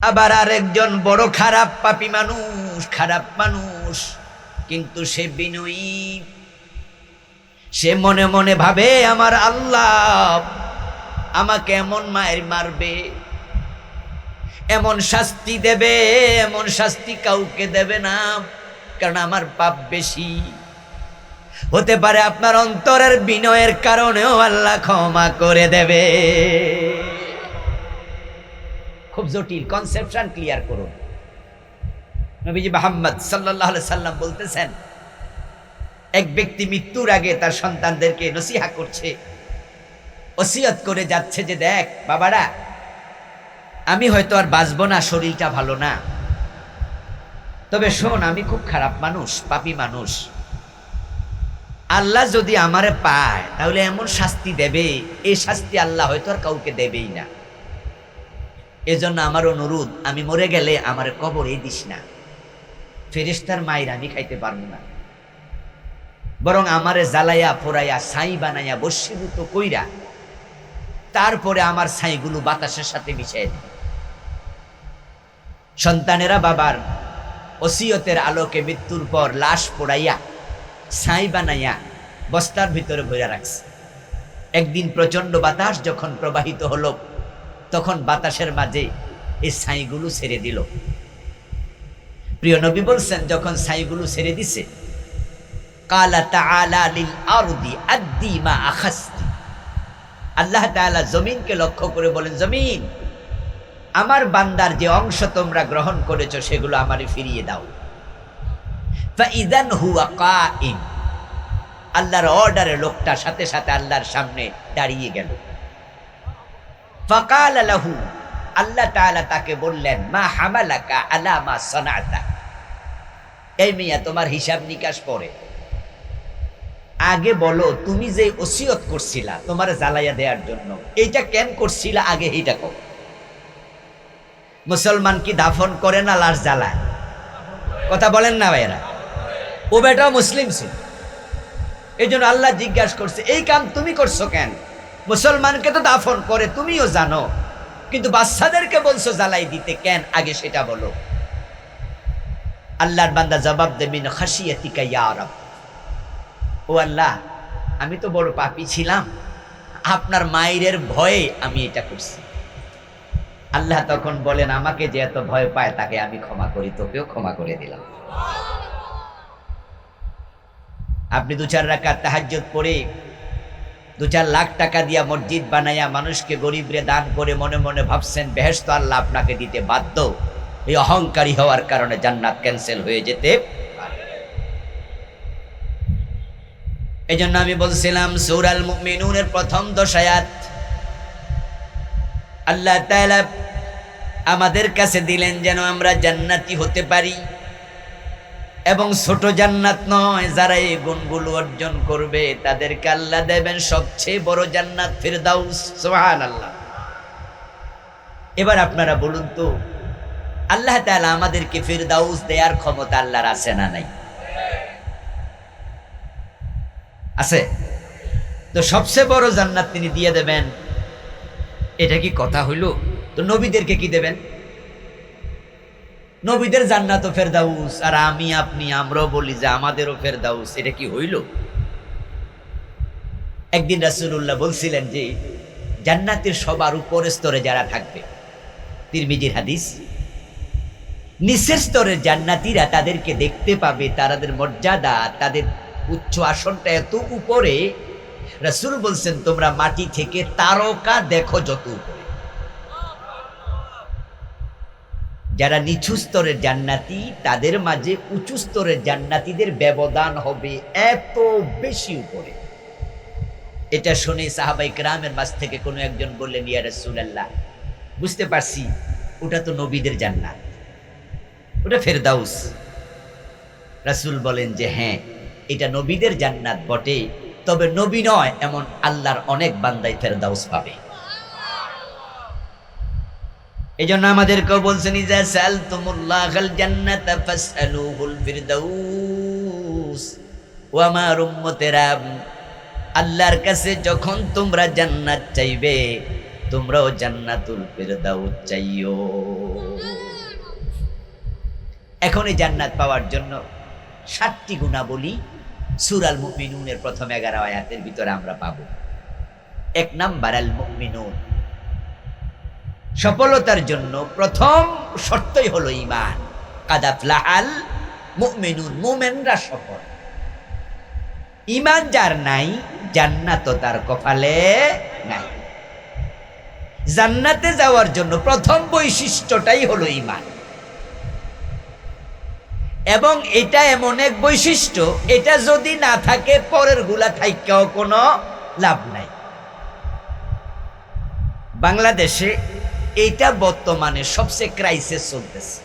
আবার আরেকজন বড় খারাপ পাপী মানুষ, খারাপ মানুষ, কিন্তু সে বিনয়ী। সে মনে মনে ভাবে আমার আল্লাহ আমাকে এমন মায়ের মারবে, এমন শাস্তি দেবে, এমন শাস্তি কাউকে দেবে না, কারণ আমার পাপ বেশি। হতে পারে আপনার অন্তরের বিনয়ের কারণেও আল্লাহ ক্ষমা করে দেবে। খুব জটিল কনসেপশন, ক্লিয়ার করুন। নবীজি মুহাম্মদ সাল্লাল্লাহু আলাইহি সাল্লাম বলতেছেন, এক ব্যক্তি মৃত্যুর আগে তার সন্তানদেরকে নসিহত করছে, ওসিয়ত করে যাচ্ছে যে দেখ বাবারা, আমি হয়তো আর বাঁচবো না, শরীরটা ভালো না, তবে শোন আমি খুব খারাপ মানুষ, পাপী মানুষ। আল্লাহ যদি আমারে পায় তাহলে এমন শাস্তি দেবে, এই শাস্তি আল্লাহ হয়তো আর কাউকে দেবেই না। এজন্য আমার অনুরোধ, আমি মরে গেলে আমার কবরে দিস না, ফেরেশতার মায়ের আমি খাইতে পারবো না, বরং আমারে জ্বালাইয়া পোড়াইয়া ছাই বানাইয়া বশীভূত কইরা তারপরে আমার ছাইগুলো বাতাসের সাথে মিশিয়ে দিবে। সন্তানেরা বাবার ওসিয়তের আলোকে মৃত্যুর পর লাশ পোড়াইয়া ছাই বানাইয়া বস্তার ভিতরে ভরে রাখছে। একদিন প্রচন্ড বাতাস যখন প্রবাহিত হলো, তখন বাতাসের মাঝে এই ছাইগুলো ছেড়ে দিল। প্রিয় নবী বলছেন, যখন ছাইগুলো ছেড়ে দিছে, কালা তাআলা লিল আরদি আদ্দি মা আখাস্তি, আল্লাহ তাআলা জমিনকে লক্ষ্য করে বলেন, জমিন আমার বান্দার যে অংশ তোমরা গ্রহণ করেছো সেগুলো আমারে ফিরিয়ে দাও। ফাইদান হুয়া কাইম, আল্লাহর অর্ডারে লোকটা সাথে সাথে আল্লাহর সামনে দাঁড়িয়ে গেল। ফাকালা লাহু, আল্লাহ তাআলা তাকে বললেন, মা হামালাকা আলা মা সানাতা, এই মিয়া তোমার হিসাব নিকাশ পড়ে, আগে বলো তুমি যে ওসিয়ত করছিলা তোমার জ্বালাইয়া দেওয়ার জন্য, এইটা কেন করছিলা আগে এইটা কও। মুসলমান কি দাফন করে না লাশ জ্বালায়? কথা বলেন না ভাইরা, ও বেটাও মুসলিম ছিল, এই জন্য আল্লাহ জিজ্ঞাসা করছে এই কাম তুমি করছো কেন? মুসলমানকে তো দাফন করে তুমিও জানো, কিন্তু বাচ্চাদেরকে বলছো জ্বালাই দিতে কেন, আগে সেটা বলো। আল্লাহর বান্দা জবাব দেবে, মিন খাশিয়াতিকা ইয়া রাব, ও আল্লাহ আমি তো বড় পাপী ছিলাম, আপনার মায়ের ভয়ে আমি এটা করছি। আল্লাহ তখন বলেন, আমাকে যে এত ভয় পায় তাকে আমি ক্ষমা করি, তোকেও ক্ষমা করে দিলাম। আপনি 2-4 রাকাত তাহাজ্জুদ পড়ে 2-4 লাখ টাকা দিয়া মসজিদ বানাইয়া মানুষকে গরিবরে দান করে মনে মনে ভাবছেন বেহেশত আল্লাহ আপনাকে দিতে বাধ্য, এই অহংকারী হওয়ার কারণে জান্নাত ক্যান্সেল হয়ে যেতে পারে। এই জন্য আমি বলছিলাম সূরাল মুমিনুনের প্রথম 10 আয়াত আল্লাহ তাআলা আমাদের কাছে দিলেন যেন আমরা জান্নাতি হতে পারি, এবং ছোট জান্নাত নয়, যারা এই গুণগুলো অর্জন করবে তাদেরকে আল্লাহ দেবেন সবচেয়ে বড় জান্নাত, ফিরদাউস। সুবহানাল্লাহ। এবার আপনারা বলুন তো, আল্লাহ তাআলা আমাদেরকে ফিরদাউস দেওয়ার ক্ষমতা আল্লাহর আছে না নাই? আছে। তো সবচেয়ে বড় জান্নাত তিনি দিয়ে দেবেন, এটা কি কথা হইল? তো নবীদেরকে কি দেবেন? নবীদের জান্নাত ও ফেরদাউস, আর আমি আপনি আমরাও বলি যে আমাদেরও ফেরদাউস, এটা কি হইল? একদিন রাসূলুল্লাহ বলছিলেন যে জান্নাতের সবার উপরের স্তরে যারা থাকবে, তিরমিজির হাদিস, নিচের স্তরের জান্নাতীরা তাদেরকে দেখতে পাবে, তাদের মর্যাদা, তাদের উচ্চ আসনটা এত উপরে, রাসূল বলছেন তোমরা মাটি থেকে তারকা দেখো যত উপরে। যারা নিচু স্তরের জান্নাতি তাদের মাঝে উঁচু স্তরের জান্নাতীদের ব্যবধান হবে এত বেশি উপরে। এটা শুনে সাহাবায়ে কেরামের মাঝ থেকে কোনো একজন বললেন, ইয়া রাসূলুল্লাহ, বুঝতে পারছি ওটা তো নবীদের জান্নাত, ওটা ফেরদাউস। রাসূল বলেন যে হ্যাঁ, এটা নবীদের জান্নাত বটে, তবে নবী নয় এমন আল্লাহর অনেক বান্দাই ফেরদাউস পাবে। এই জন্য আমাদেরকেও বলছেন, ইজা সালতুমুল্লাহাল জান্নাতা ফাসআলুহুল ফিরদাউস। ওয়া আমার উম্মতেরা, আল্লাহর কাছে যখন তোমরা জান্নাত চাইবে তোমরাও জান্নাতুল ফেরদাউস চাইও। এখন এই জান্নাত পাওয়ার জন্য 7টি গুণাবলী সূরা আল মুমিনুনের প্রথম 11 আয়াতের ভিতরে আমরা পাবো। 1 নাম্বার আল মুমিনুন, সফলতার জন্য প্রথম শর্তই হলো ঈমান। কাদ আফলাহাল মুমিনুন, মুমিনরা সফল। ঈমান যার নাই, জান্নাত তার কপালে নাই। জান্নাতে যাওয়ার জন্য প্রথম বৈশিষ্ট্যটাই হলো ঈমান, এবং এটা এমন এক বৈশিষ্ট্য, এটা যদি না থাকে পরের গুলা থাইকাও কোনো লাভ নাই। বাংলাদেশে এইটা বর্তমানে সবচেয়ে ক্রাইসিস চলতেছে।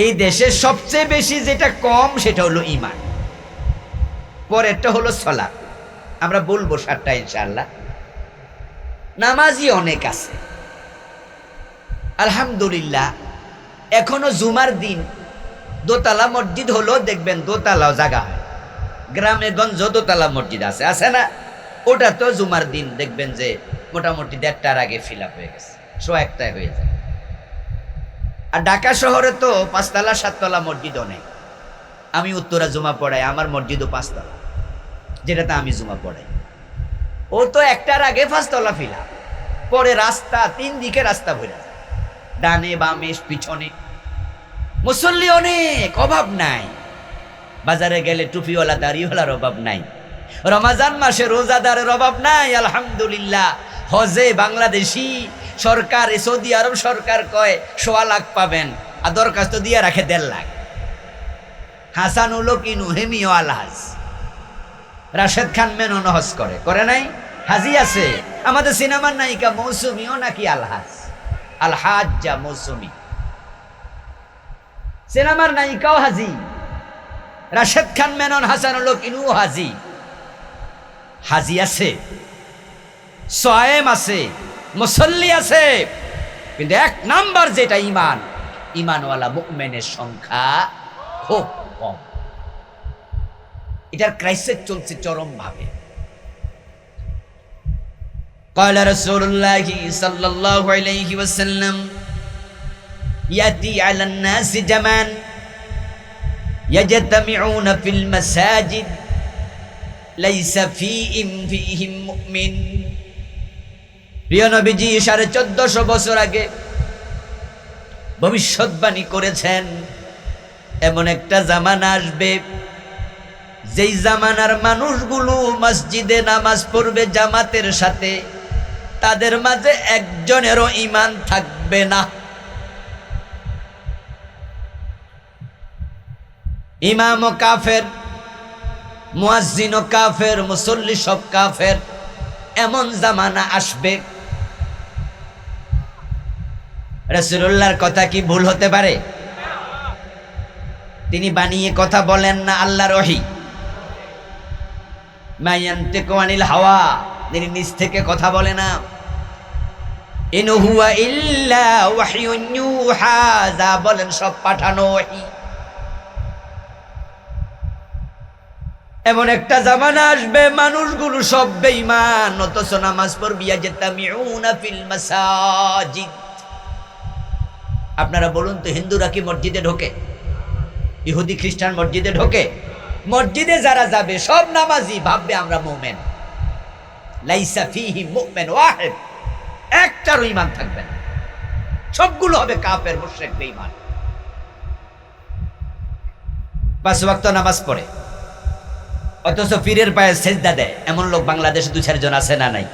এই দেশে সবচেয়ে বেশি যেটা কম সেটা হলো ঈমান, পরেরটা হলো সালাত। আমরা বলবো 7টা ইনশাআল্লাহ। নামাজি অনেক আছে আলহামদুলিল্লাহ। এখনো জুমার দিন দোতলা মসজিদ হলো, দেখবেন দোতলাও জায়গা হয়। গ্রামে গঞ্জ দোতলা মসজিদ আছে, আছে না? ওটা তো জুমার দিন দেখবেন যে মোটামুটি 1:30টার আগে ফিল আপ হয়ে গেছে, 1:15 হয়ে যায়। আর ঢাকা শহরে তো 5তলা 7তলা মসজিদ অনেক। আমি উত্তরা জুমা পড়াই, আমার মসজিদও 5তলা, যেটাতে আমি জুমা পড়াই। ও তো 1টার আগে 5তলা ফিল আপ, পরে রাস্তা 3 দিকে রাস্তা ভরে যায়, ডানে বামে পিছনে। মুসল্লি অনেক, অভাব নাই। বাজারে গেলে টুপিওয়ালা দাড়িওয়ালার অভাব নাই। রমাজান মাসে রোজাদারের অভাব নাই আলহামদুলিল্লাহ। হজে বাংলাদেশি সরকার, সৌদি আরব সরকার কয় 1.25 লাখ পাবেন, আর দরখাস্ত দিয়ে রাখে 1.5 লাখ। হাসানুল কিনু হেমিও আলহাজ, রাশেদ খান মেনন হজ করে নাই? হাজি আছে। আমাদের সিনেমার নায়িকা মৌসুমিও নাকি আলহাজ, আলহাজ্জা মৌসুমি। সিনেমার নায়িকাও হাজি, রাশেদ খান মেনন, হাসানুল কিনু হাজি। হাজি আছে, সোয়েম আছে, মুসল্লি আছে, কিন্তু 1 নাম্বার যেটা ঈমান, ঈমানওয়ালা মুমিনের সংখ্যা খুব কম। এটার ক্রাইসিস চলছে চরম ভাবে। قال رسول الله صلى الله عليه وسلم يأتي على الناس زمان يجتمعون في المساجد ليس فيهم مؤمن। প্রিয় নবীজি 1450 বছর আগে ভবিষ্যৎবাণী করেছেন, এমন একটা জামানা আসবে যেই জামানার মানুষগুলো মসজিদে নামাজ পড়বে জামাতের সাথে, তাদের মাঝে একজনেরও ঈমান থাকবে না। ইমামও কাফের, মুয়াজ্জিনও কাফের, মুসল্লি সব কাফের। এমন জামানা আসবে। রাসূলুল্লাহর কথা কি ভুল হতে পারে? তিনি বানিয়ে কথা বলেন না, আল্লাহর ওহী। মা ইয়ানতিকু আনিল হাওয়া, তিনি নিজ থেকে কথা বলে না। ইন হুয়া ইল্লা ওয়াহয়ুন ইউহা, যা বলেন সব পাঠানো ওহী। এমন একটা জামানা আসবে মানুষগুলো সব বেঈমান, অথচ নামাজ পড়বে। ইয়াজতামিউনা ফিল মাসাজিদ। আপনারা বলুন তো, হিন্দুরা কি মসজিদে ঢোকে? ইহুদি খ্রিস্টান মসজিদে ঢোকে? মসজিদে যারা যাবে সব নামাজি, ভাববে আমরা মুমিন। লাইসা ফীহি মুমিন ওয়াহিদ, একটারও ঈমান থাকবে না, সবগুলো হবে কাফের, মুশরিক, বেঈমান। 5 ওয়াক্ত নামাজ পড়ে, অথচ পীরের পায়ে সেজদা দেয়। এমন লোক বাংলাদেশে 2-4 জন আছে না নাই?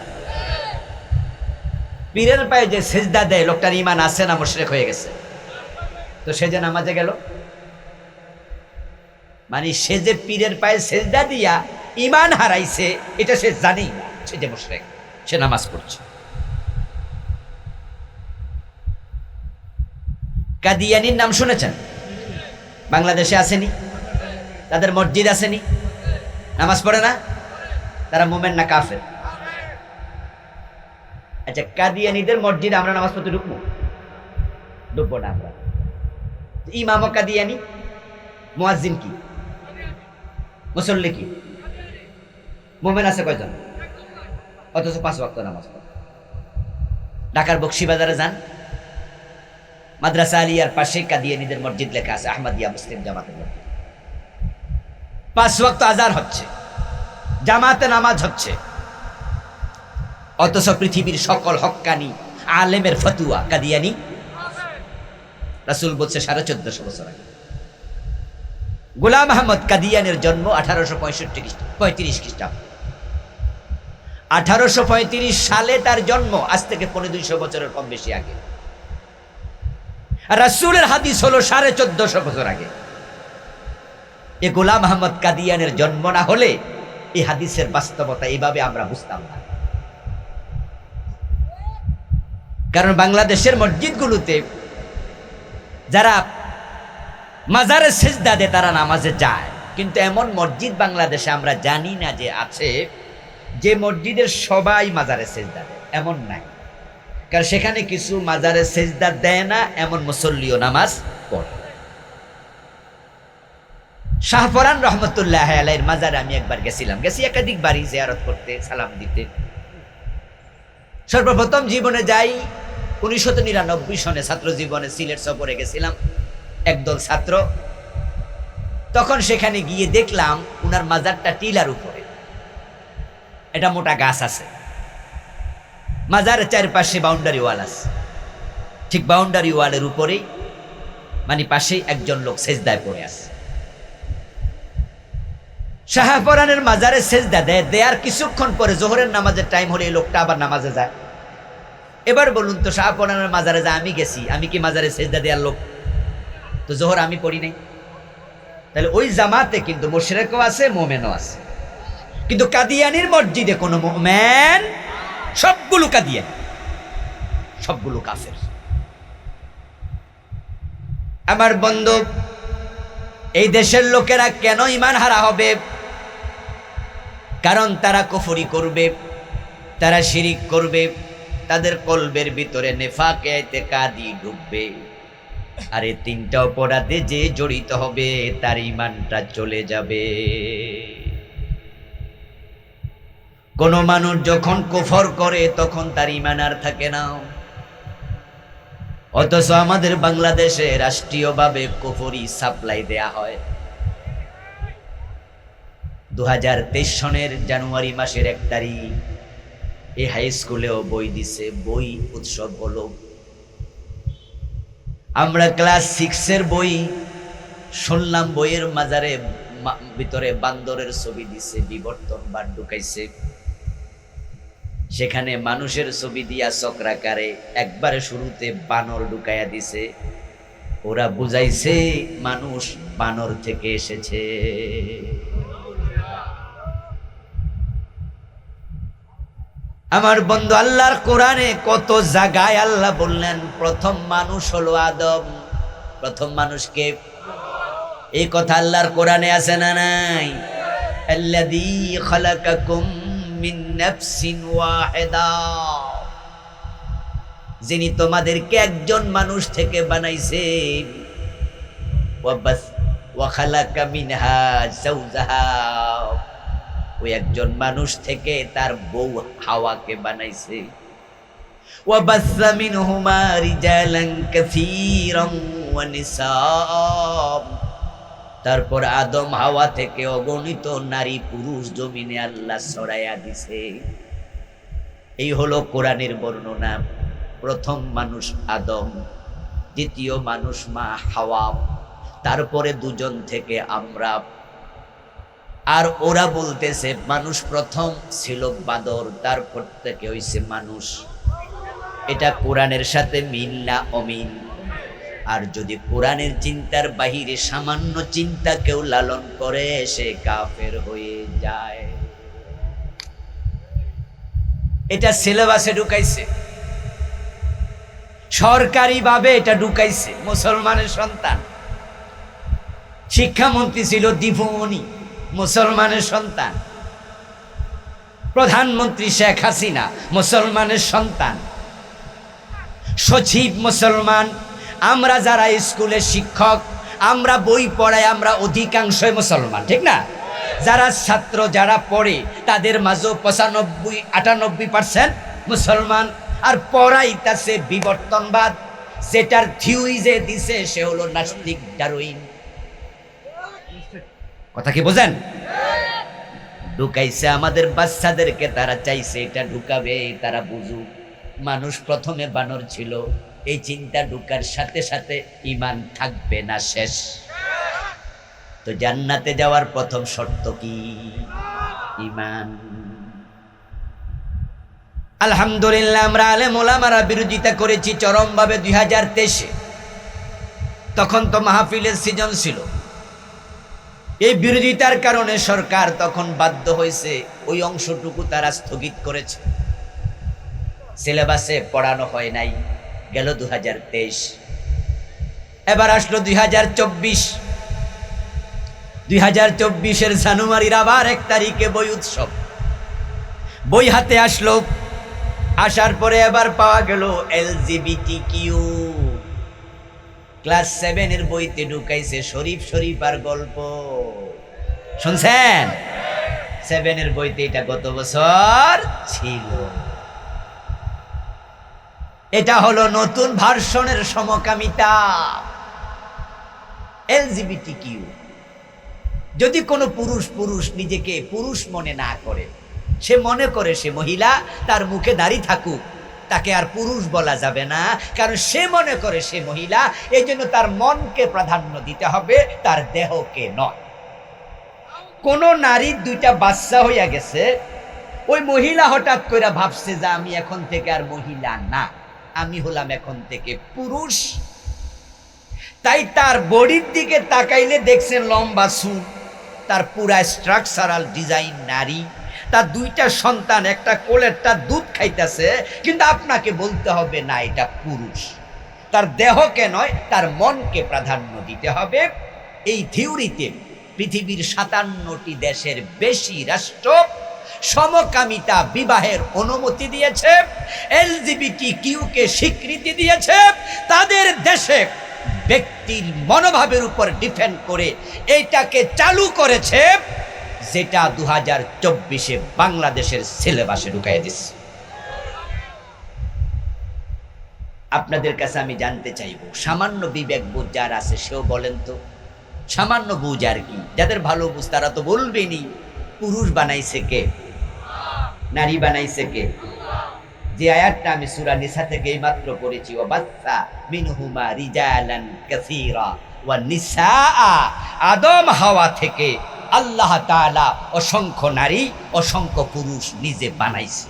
পীরের পায়ে যে সেজদা দেয়, লোকটার ঈমান আছে না মুশরিক হয়ে গেছে? তো সে যে নামাজে গেল, মানে সে যে পীরের পায়ে সেজদা দিয়া ঈমান হারাইছে, এটা সে জানেই না, সে যে মুশরিক, সে নামাজ পড়ছে। কাদিয়ানির নাম শুনেছেন? বাংলাদেশে আসেনি? তাদের মসজিদ আসেনি? নামাজ পড়ে না? তারা মুমিন না কাফের? আচ্ছা, কাদিয়ানীদের মসজিদে আমরা নামাজ পড়তে ঢুকবো না আমরা। ইমাম কাদিয়ানী, মুয়াজ্জিন কি, মুসল্লি কি, মুমিন আছে কয়জন? অথচ 5 ওয়াক্ত নামাজ পড়ে। ঢাকার বকশীবাজারে যান, মাদ্রাসা আলিয়ার পাশে কাদিয়ানীদের মসজিদ লেখা আছে, আহমদিয়া মুসলিম জামাতের মসজিদ। 5 ওয়াক্ত আজান হচ্ছে, জামাতে নামাজ হচ্ছে, অথচ পৃথিবীর সকল হক্কানি আলেমের ফতুয়া কাদিয়ানী। রাসূল বলছে 1450 বছর আগে। গোলাম আহমদ কাদিয়ানের জন্ম 1835 খ্রিস্টাব্দ। 1835 সালে তার জন্ম, আজ থেকে 250 বছরের কম বেশি আগে। রাসূলের হাদিস হলো 1450 বছর আগে। এ গোলাম আহমদ কাদিয়ানের জন্ম না হলে এই হাদিসের বাস্তবতা এইভাবে আমরা বুঝতাম না। কারণ বাংলাদেশের মসজিদগুলোতে যারা মাজারে সেজদা দেয় তারা নামাজে যায়, কিন্তু এমন মসজিদ বাংলাদেশে আমরা জানি না যে আছে, যে মসজিদের সবাই মাজারে সেজদা দেয়, এমন নাই। কারণ সেখানে কিছু মাজারে সেজদা দেয় না এমন মুসল্লিও নামাজ পড়ে। শাহপরান রহমতুল্লাহ আলাইহির মাজারে আমি একবার গেছি একাধিক বাড়ি জিয়ারত করতে, সালাম দিতে। সর্বপ্রথম জীবনে যাই 1999 সনে ছাত্র জীবনে সিলেট সফরে গেছিলাম, একদল ছাত্র। তখন সেখানে গিয়ে দেখলাম উনার মাজারটা টিলার উপরে, এটা মোটা গাছ আছে, মাজারের চারপাশে বাউন্ডারি ওয়াল আছে। ঠিক বাউন্ডারি ওয়ালের উপরেই মানে পাশেই একজন লোক সেজদায় পড়ে আছে। শাহপরানের মাজারে সেজদা দেয়ার কিছুক্ষণ পরে জোহরের নামাজের টাইম হলে এই লোকটা আবার নামাজে যায়। এবার বলুন তো, শাহপরানের মাজারে যা আমি গেছি, আমি কি মাজারে সেজদা দেওয়ার লোক? তো জোহর আমি পড়ি নাই। তাহলে ওই জামাতে কিন্তু মুশরিকও আছে, মুমিনও আছে, কিন্তু কাদিয়ানির মসজিদে কোনো মুমিন, সবগুলো কাদিয়ানি, সবগুলো কাফের। আমার বন্ধু, এই দেশের লোকেরা কেন ঈমান হারা হবে? কারণ তারা কুফরি করবে, তারা শিরিক করবে, তাদের কলবের ভিতরে নেফাকে ইতিকাদি ঢুকবে। আর এই 3টা অপরাধে যে জড়িত হবে তার ঈমানটা চলে যাবে। কোন মানুষ যখন কুফর করে তখন তার ঈমান আর থাকে না। অথচ আমাদের বাংলাদেশে রাষ্ট্রীয়ভাবে কুফরি সাপ্লাই দেয়া হয়। 2023 সনের জানুয়ারি মাসের 1 তারিখ এই হাই স্কুলেও বই দিছে, বই উৎসব হলো। আমরা ক্লাস 6 বই শুনলাম, বইয়ের মাজারে ভিতরে বান্দরের ছবি দিছে, বিবর্তন বার ঢুকাইছে, সেখানে মানুষের ছবি দিয়া চক্রাকারে একবারে শুরুতে বানর ঢুকাইয়া দিছে। ওরা বুঝাইছে মানুষ বানর থেকে এসেছে। আমার বন্ধু, আল্লাহর কোরআনে কত জায়গায় আল্লাহ বললেন প্রথম মানুষ হলো আদম। প্রথম মানুষকে, এই কথা আল্লাহর কোরআনে আছে না নাই? আল্লাযী খালাকাকুম মিন নাফসিন ওয়াহিদা, যিনি তোমাদেরকে একজন মানুষ থেকে বানাইছেন। ওয়া খালাকা মিনহা যাওজাহা, ওই একজন মানুষ থেকে তার বউ হাওয়াকে বানাইছে। ওয়া বাসসা মিনহুমা রিজালান কাসীরান ওয়া নিসা, তারপর আদম হাওয়া থেকে অগণিত নারী পুরুষ জমিনে আল্লাহ ছড়াইয়া দিছে। এই হলো কোরআনের বর্ণনা। প্রথম মানুষ আদম, দ্বিতীয় মানুষ মা হাওয়া, তারপরে 2জন থেকে আমরা। আর ওরা বলতেছে মানুষ প্রথম ছিল বাদর, তারপর থেকে হইছে মানুষ। এটা কোরআনের সাথে মিল না অমিল? আর যদি কোরআনের চিন্তার বাহিরে সামান্য চিন্তা কেউ লালন করে, সে কাফের হয়ে যায়। এটা সিলেবাসে ঢুকাইছে, সরকারিভাবে এটা ঢুকাইছে। মুসলমানের সন্তান, শিক্ষামন্ত্রী ছিল দীপুমণি, মুসলমানের সন্তান। প্রধানমন্ত্রী শেখ হাসিনা, মুসলমানের সন্তান। সচিব মুসলমান। আমরা যারা স্কুলে শিক্ষক, আমরা বই পড়াই, আমরা অধিকাংশই মুসলমান, ঠিক না? যারা ছাত্র যারা পড়ে তাদের মাঝেও 95-98% মুসলমান। আর পড়াইতাছে বিবর্তনবাদ, যেটার থিওরি যে দিছে সে হলো নাস্তিক ডারউইন। কথা কি বোঝেন? ঢুকাইছে আমাদের বাচ্চাদেরকে, তারা চাইছে এটা ঢুকাবে, তারা বুঝুক মানুষ প্রথমে বানর ছিল। এই চিন্তা ঢুকার সাথে সাথে ঈমান থাকবে না, শেষ। তো জান্নাতে যাওয়ার প্রথম শর্ত কি? ঈমান। আলহামদুলিল্লাহ, আমরা আলেম ওলামারা বিরোধিতা করেছি চরমভাবে 2023-এ। তখন তো মাহফিলের সিজন ছিল। এই বিরোধিতার কারণে সরকার তখন বাধ্য হয়েছে ওই অংশটুকু তারা স্থগিত করেছে, সিলেবাসে পড়ানো হয় নাই। গেল 2023, এবার আসলো 2024। 2024-এর জানুয়ারির আবার 1 তারিখে বই উৎসব। বই হাতে আসলো, আসার পরে এবার পাওয়া গেল LGBTQ। ক্লাস 7-এর বইতে ঢুকাইছে শরীফ শরীফার গল্প। শুনছেন? 7-এর বইতে এটা গত বছর ছিল। এটা হলো নতুন ভার্সনের সমকামিতা, LGBTQ। যদি কোনো পুরুষ নিজেকে পুরুষ মনে না করে, সে মনে করে সে মহিলা, তার মুখে দাড়ি থাকুক, তাকে আর পুরুষ বলা যাবে না, কারণ সে মনে করে সে মহিলা। এই জন্য তার মনকে প্রাধান্য দিতে হবে, তার দেহকে নয়। কোন নারীর 2টা বাচ্চা হইয়া গেছে, ওই মহিলা হঠাৎ করে ভাবছে যে আমি এখন থেকে আর মহিলা না, আমি হলাম এখন থেকে পুরুষ। তাই তার বডির দিকে তাকাইলে দেখছেন লম্বা চুল, তার পুরা স্ট্রাকচারাল ডিজাইন নারী, তার 2টা সন্তান, একটা কোলেরটা দুধ খাইতেছে, কিন্তু আপনাকে বলতে হবে না এটা পুরুষ। তার দেহকে নয়, তার মনকে প্রাধান্য দিতে হবে। এই থিওরিতে পৃথিবীর 57টি দেশের বেশি রাষ্ট্র সমকামিতা বিবাহের অনুমতি দিয়েছে, LGBTQ-কে স্বীকৃতি দিয়েছে। তাদের দেশে ব্যক্তির মনোভাবের উপর ডিপেন্ড করে এইটাকে চালু করেছে, যেটা 2024-এ বাংলাদেশের সিলেবাসে ঢুকাই দিচ্ছে। আপনাদের কাছে আমি জানতে চাইব, সামান্য বিবেকবোধ যার আছে সেও বলেন তো, সামান্য বুঝ আর কি, যাদের ভালো বুঝ তারা তো বলবেনি পুরুষ বানাইছে কে, নারী বানাইছে কে। যে আয়াতটা আমি সূরা নিসা থেকে মাত্র পড়েছি, ওয়া বাসসা মিনহুমা রিজালান কাসীরা ওয়া নিসা, আদম হাওয়া থেকে আল্লাহ তাআলা অসংখ্য নারী অসংখ্য পুরুষ নিজে বানাইছে।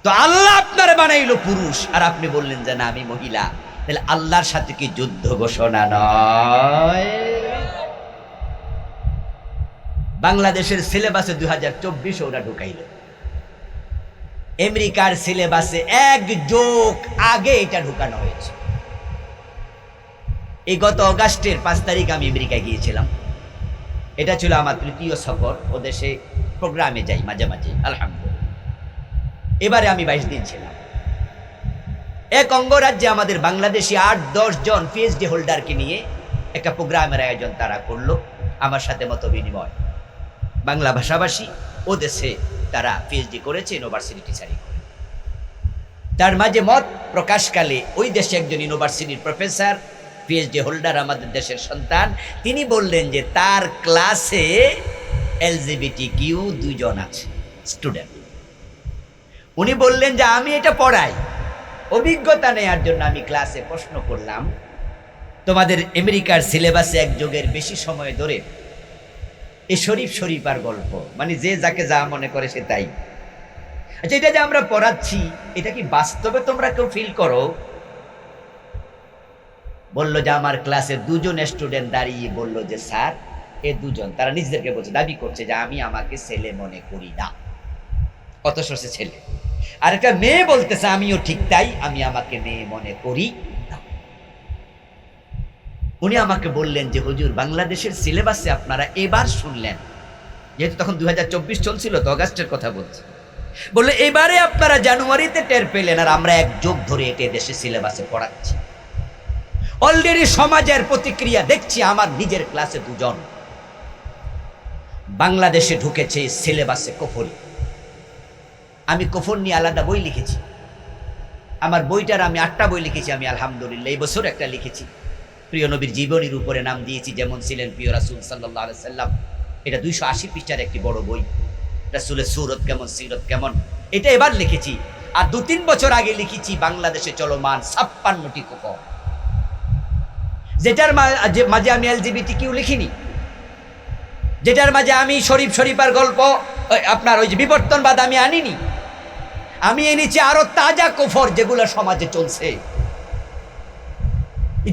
তো আল্লাহ আপনার বানাইলো পুরুষ, আর আপনি বললেন যে না আমি মহিলা, তাহলে আল্লাহর সাথে কি যুদ্ধ ঘোষণা নয়? বাংলাদেশের সিলেবাসে 2024 ওরা ঢুকাইল, আমেরিকার সিলেবাসে 1 যুগ আগে এটা ঢুকানো হয়েছে। এই গত অগাস্টের 5 তারিখ আমি আমেরিকায় গিয়েছিলাম। এটা ছিল আমার 3য় সফর। ও দেশে প্রোগ্রামে যাই মাঝে মাঝে, আলহামদুলিল্লাহ। এবারে আমি 22 দিন ছিলাম। এক অঙ্গরাজ্যে আমাদের বাংলাদেশি 8-10 জন PhD হোল্ডারকে নিয়ে একটা প্রোগ্রামের আয়োজন তারা করলো, আমার সাথে মত বিনিময়। বাংলা ভাষাভাষী, ও দেশে তারা PhD করেছে, ইউনিভার্সিটি টিচারিং করে। তার মাঝে মত প্রকাশকালে ওই দেশে একজন ইউনিভার্সিটির প্রফেসর PhD হোল্ডার, আমাদের দেশের সন্তান, তিনি বললেন যে তার ক্লাসে LGBTQ 2 জন আছে স্টুডেন্ট। উনি বললেন যে আমি এটা পড়াই, অভিজ্ঞতা নেওয়ার জন্য আমি ক্লাসে প্রশ্ন করলাম, তোমাদের আমেরিকার সিলেবাসে 1 যুগের বেশি সময় ধরে এই শরীফ শরীফার গল্প, মানে যে যাকে যা মনে করে সে তাই, আচ্ছা এটা যে আমরা পড়াচ্ছি এটা কি বাস্তবে তোমরা কেউ ফিল করো? বলল যে আমার ক্লাসে 2 জন স্টুডেন্ট দাঁড়িয়ে বলল যে স্যার, এ 2 জন, তারা নিজেদেরকে বলছে, দাবি করছে যে আমি আমাকে ছেলে মনে করি না, অথচ সে ছেলে। আর একটা মেয়ে বলতেছে আমিও ঠিক তাই, আমি আমাকে মেয়ে মনে করি না। উনি আমাকে বললেন যে হুজুর, বাংলাদেশের সিলেবাসে আপনারা এবার শুনলেন, যেহেতু তখন 2024 চলছিল, তো অগাস্টের কথা বলছি, বললে এবারে আপনারা জানুয়ারিতে টের পেলেন, আর আমরা 1 যুগ ধরে এটা দেশে সিলেবাসে পড়াচ্ছি। অলরেডি সমাজের প্রতিক্রিয়া দেখছি। আমার নিজের ক্লাসে 2 জন বাংলাদেশে ঢুকেছে সিলেবাসে কুফরি। আমি কুফর নিয়ে আলাদা বই লিখেছি, আমার বইটার আমি 8টা বই লিখেছি আমি, আলহামদুলিল্লাহ। এই বছর একটা লিখেছি, প্রিয় নবীর জীবনীর উপরে নাম দিয়েছি, যেমন ছিলেন প্রিয় রাসূল সাল্লাল্লাহু আলাইহি সাল্লাম। এটা 280 পৃষ্ঠার একটি বড় বই, রাসূলের সুরত কেমন, সিরত কেমন, এটা এবার লিখেছি। আর 2-3 বছর আগে লিখেছি বাংলাদেশে চলমান 56টি কুফর, যেটার মাঝে আমি LGBT লিখিনি, যেটার মাঝে আমি শরীফার গল্প, আপনার ওই যে বিবর্তনবাদ আমি আনিনি। আমি এনেছি আরো তাজা কুফর যেগুলো সমাজে চলছে।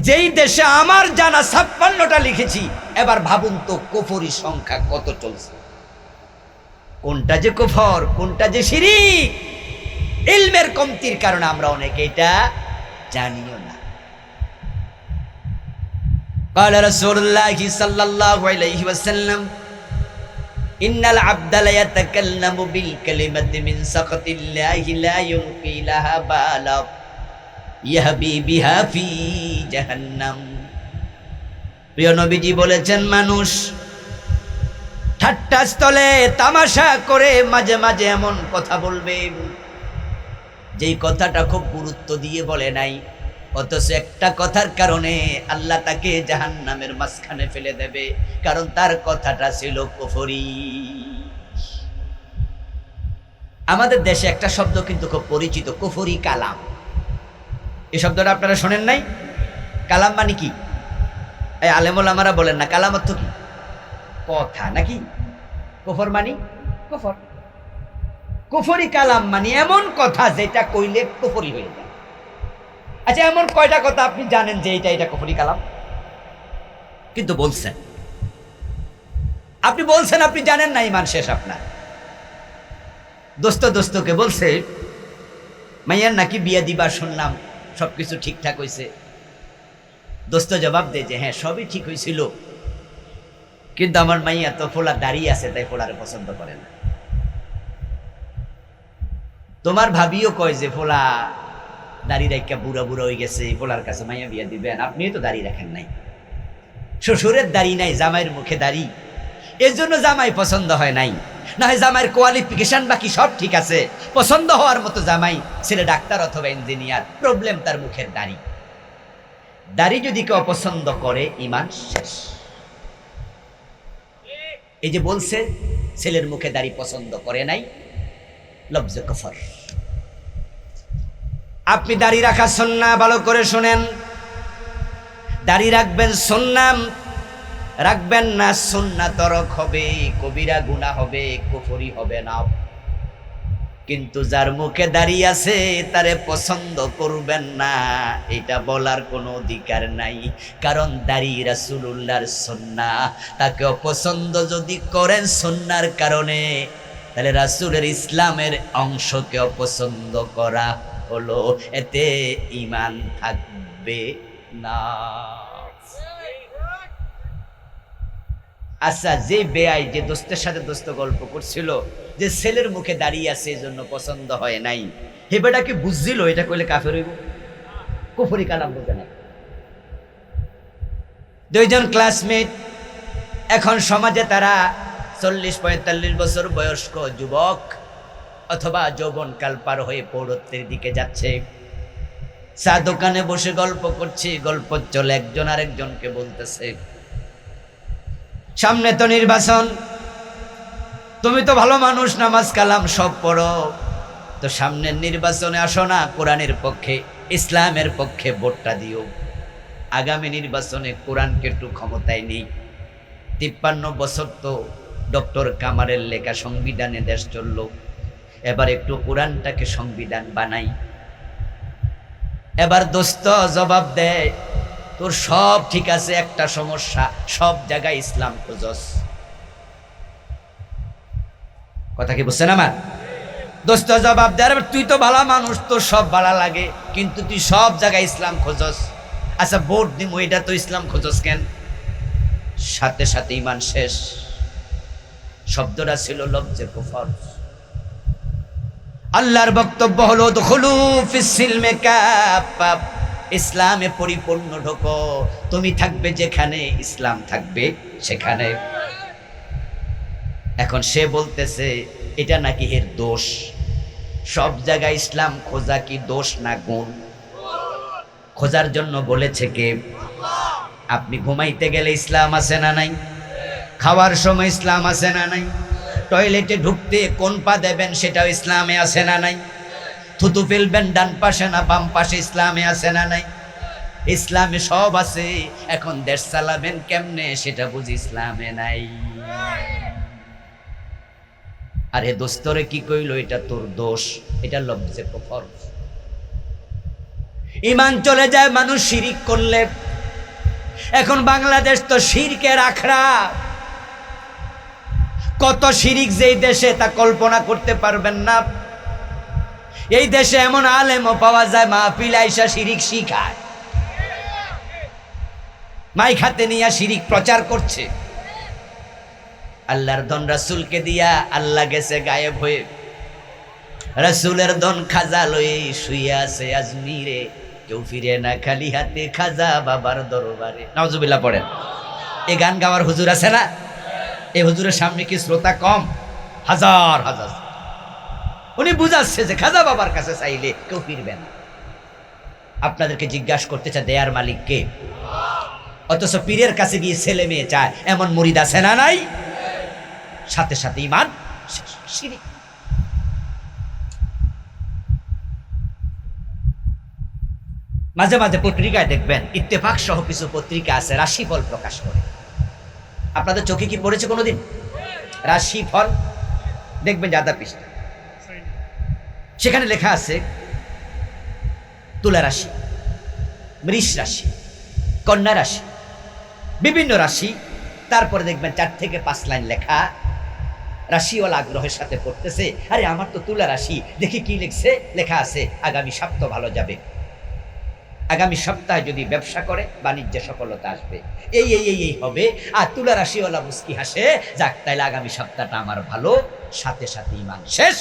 যেই দেশে আমার জানা 56টা লিখেছি, এবার ভাবুন তো কুফরি সংখ্যা কত চলছে। কোনটা যে কুফর, কোনটা যে শিরক, ইলমের কমতির কারণে আমরা অনেকে এটা জানিও না। قال رسول الله صلى الله عليه وسلم إن العبد لا يتكلم بالكلمة من سخط الله لا يلقي لها بالا يهبي بها في جهنم। প্রিয় নবীজি বলেছেন, মানুষ ঠাট্টা স্থলে তামাশা করে মাঝে মাঝে এমন কথা বলবে যেই কথাটা খুব গুরুত্ব দিয়ে বলে নাই, অথচ একটা কথার কারণে আল্লাহ তাকে জাহান্নামের মাঝখানে ফেলে দেবে, কারণ তার কথাটা ছিল কুফরি। আমাদের দেশে একটা শব্দ কিন্তু খুব পরিচিত, কুফরি কালাম। এই শব্দটা আপনারা শোনেন নাই? কালাম মানে কি? এই আলেমুল আমারা বলেন না কালাম অর্থ কি? কথা নাকি? কুফর মানে কুফর। কুফরি কালাম মানে এমন কথা যেটা কইলে কুফরি হয়ে যায়। আচ্ছা, এমন কয়টা কথা আপনি জানেন যে এটা কুফরি কালাম? কিন্তু বলছেন, আপনি বলছেন, আপনি জানেন না, ঈমান শেষ আপনার। দোস্তকে বলছে মাইয়ার নাকি বিয়া দিবা, শুনলাম সবকিছু ঠিকঠাক হয়েছে। দোস্ত জবাব দেয় যে হ্যাঁ, সবই ঠিক হয়েছিল, কিন্তু আমার মাইয়া তো ফোলা দাঁড়িয়ে আছে, তাই ফোলারে পছন্দ করে না। তোমার ভাবিও কয় যে ফোলা দাড়ি রাখা বুড়া হয়ে গেছে, ফোলার কাছে মাইয়া বিয়া দিবেন, আপনিও তো দাড়ি রাখেন নাই। শ্বশুরের দাড়ি নাই, জামাইয়ের মুখে দাড়ি, এর জন্য জামাই পছন্দ হয় নাই। না হয় জামাইয়ের কোয়ালিফিকেশন বাকি সব ঠিক আছে, পছন্দ হওয়ার মতো জামাই, ছেলে ডাক্তার অথবা ইঞ্জিনিয়ার, প্রবলেম তার মুখের দাড়ি। দাড়ি যদি কেউ অপছন্দ করে, ঈমান শেষ। এই যে বলছে ছেলের মুখে দাড়ি পছন্দ করে নাই, লফজে কুফর। আপনি দাড়ি রাখা সুন্নাহ, ভালো করে শুনেন, দাড়ি রাখবেন সুন্নাহ, রাখবেন না সুন্নাহ তরক হবে, কবিরা গুনাহ হবে, কুফরি হবে না। কিন্তু যার মুখে দাড়ি আছে তারে পছন্দ করবেন না, এটা বলার কোনো অধিকার নাই, কারণ দাড়ি রাসূলুল্লাহর সুন্নাহ। তাকে অপছন্দ যদি করেন সুন্নাহর কারণে, তাহলে রাসূলের ইসলামের অংশকে অপছন্দ করা হলো, এতে ঈমান থাকবে না। আচ্ছা, যে বেয়াই, যে দোস্তের সাথে দোস্ত গল্প করছিল যে ছেলের মুখে দাঁড়িয়ে আছে এই জন্য পছন্দ হয় নাই, হে বেটা কি বুঝছিল এটা কইলে কাফের হইব? কুফরি কালাম বোঝে না। দুইজন ক্লাসমেট, এখন সমাজে তারা 40-45 বছর বয়স্ক যুবক অথবা যৌবনকাল পার হয়ে পৌরত্বের দিকে যাচ্ছে। চা দোকানে বসে গল্প করছে, গল্প চলে, একজন আরেকজনকে বলতেছে, সামনে তো নির্বাচন, তুমি তো ভালো মানুষ, নামাজ কালাম সব পড়ো, তো সামনের নির্বাচনে আসো না, কোরআনের পক্ষে, ইসলামের পক্ষে ভোটটা দিও। আগামী নির্বাচনে কোরআনকে একটু ক্ষমতায় নেই। 53 বছর তো ডক্টর কামারের লেখা সংবিধানে দেশ চলল, এবার একটু কোরআনটাকে সংবিধান বানাই। এবার দোস্ত জবাব দেয়, তোর সব ঠিক আছে, একটা সমস্যা, সব জায়গায় ইসলাম খোঁজস। কথা কি বুঝছেন আমার? দোস্ত জবাব দেয়, তুই তো ভালো মানুষ, তোর সব ভালো লাগে, কিন্তু তুই সব জায়গায় ইসলাম খোঁজস। আচ্ছা, ভোট দিম, এটা তো ইসলাম খোঁজস কেন? সাথে সাথে ঈমান শেষ। শব্দটা ছিল লফজে কুফর। আল্লাহর বক্তব্য হলো দুখুলু ফিস সিলমে কাফা, ইসলামে পরিপূর্ণ ঢোকো। তুমি থাকবে যেখানে, ইসলাম থাকবে সেখানে। এখন সে বলতেছে এটা নাকি এর দোষ, সব জায়গায় ইসলাম খোঁজা কি দোষ না গুণ? খোঁজার জন্য বলেছে কে? আপনি ঘুমাইতে গেলে ইসলাম আছে না নাই? খাওয়ার সময় ইসলাম আছে না নাই? টয়লেটে ঢুকতে কোন পা দেবেন সেটাও ইসলামে আছে না নাই? থুতু ফেলবেন ডান পাশে না বাম পাশে ইসলামে আছে না নাই? ইসলামে সব আছে, এখন দেশ চালাবেন কেমনে সেটা বুঝি ইসলামে নাই। আরে দোস্তরে কি কইলো, এটা তোর দোষ, এটা লব্জে কুফর। ঈমান চলে যায় মানুষ শিরিক করলে। এখন বাংলাদেশ তো শিরকের আখড়া। কত শিরিক যেই দেশে তা কল্পনা করতে পারবেন না। এই দেশে এমন আলেমও পাওয়া যায় মাহফিল আইসা শিরিক শিখায়, মাইক হাতে নিয়ে শিরিক প্রচার করছে। আল্লাহর ধন রাসূলকে দিয়া আল্লাহ গেছে গায়েব হয়ে। রাসূলের ধন খাজা লয়ে শুয়ে আছে আজমিরে, কেউ ফিরে না খালি হাতে খাজা বাবার দরবারে। নাউজুবিল্লাহ পড়েন। এই গান গাওয়ার হুজুর আছে না? এই হুজুরের সামনে কি শ্রোতা কম? হাজার হাজার। উনি বুঝাচ্ছে যে খাজা বাবার কাছে চাইলে কেউ ফিরবে না। আপনাদেরকে জিজ্ঞাসা করতে চায় দেয়ার মালিক কে? অথচ পীরের কাছে গিয়ে ছেলে মেয়ে চায়, এমন মুরিদ আছে না নাই? সাথে সাথে ঈমান শিরিক। মাঝে মাঝে পত্রিকায় দেখবেন, ইত্তেফাক সহ কিছু পত্রিকা আছে রাশিফল প্রকাশ করে। আপনাদের চোখে কি পড়েছে কোনোদিন রাশিফল? দেখবেন জাদা পৃষ্ঠা, সেখানে লেখা আছে তুলা রাশি, বৃষ রাশি, কন্যা রাশি, বিভিন্ন রাশি। তারপরে দেখবেন 4 থেকে 5 লাইন লেখা, রাশিওয়ালা আগ্রহের সাথে পড়তেছে, আরে আমার তো তুলা রাশি, দেখি কি লিখছে। লেখা আছে আগামী সপ্তাহ ভালো যাবে, আগামী সপ্তাহে যদি ব্যবসা করে বাণিজ্যে সফলতা আসবে, এই এই এই এই হবে। আর তুলা রাশিওয়ালা মুস্কি হাসে, যাক তাইলে আগামী সপ্তাহটা আমার ভালো। সাথে সাথে ঈমান শেষ।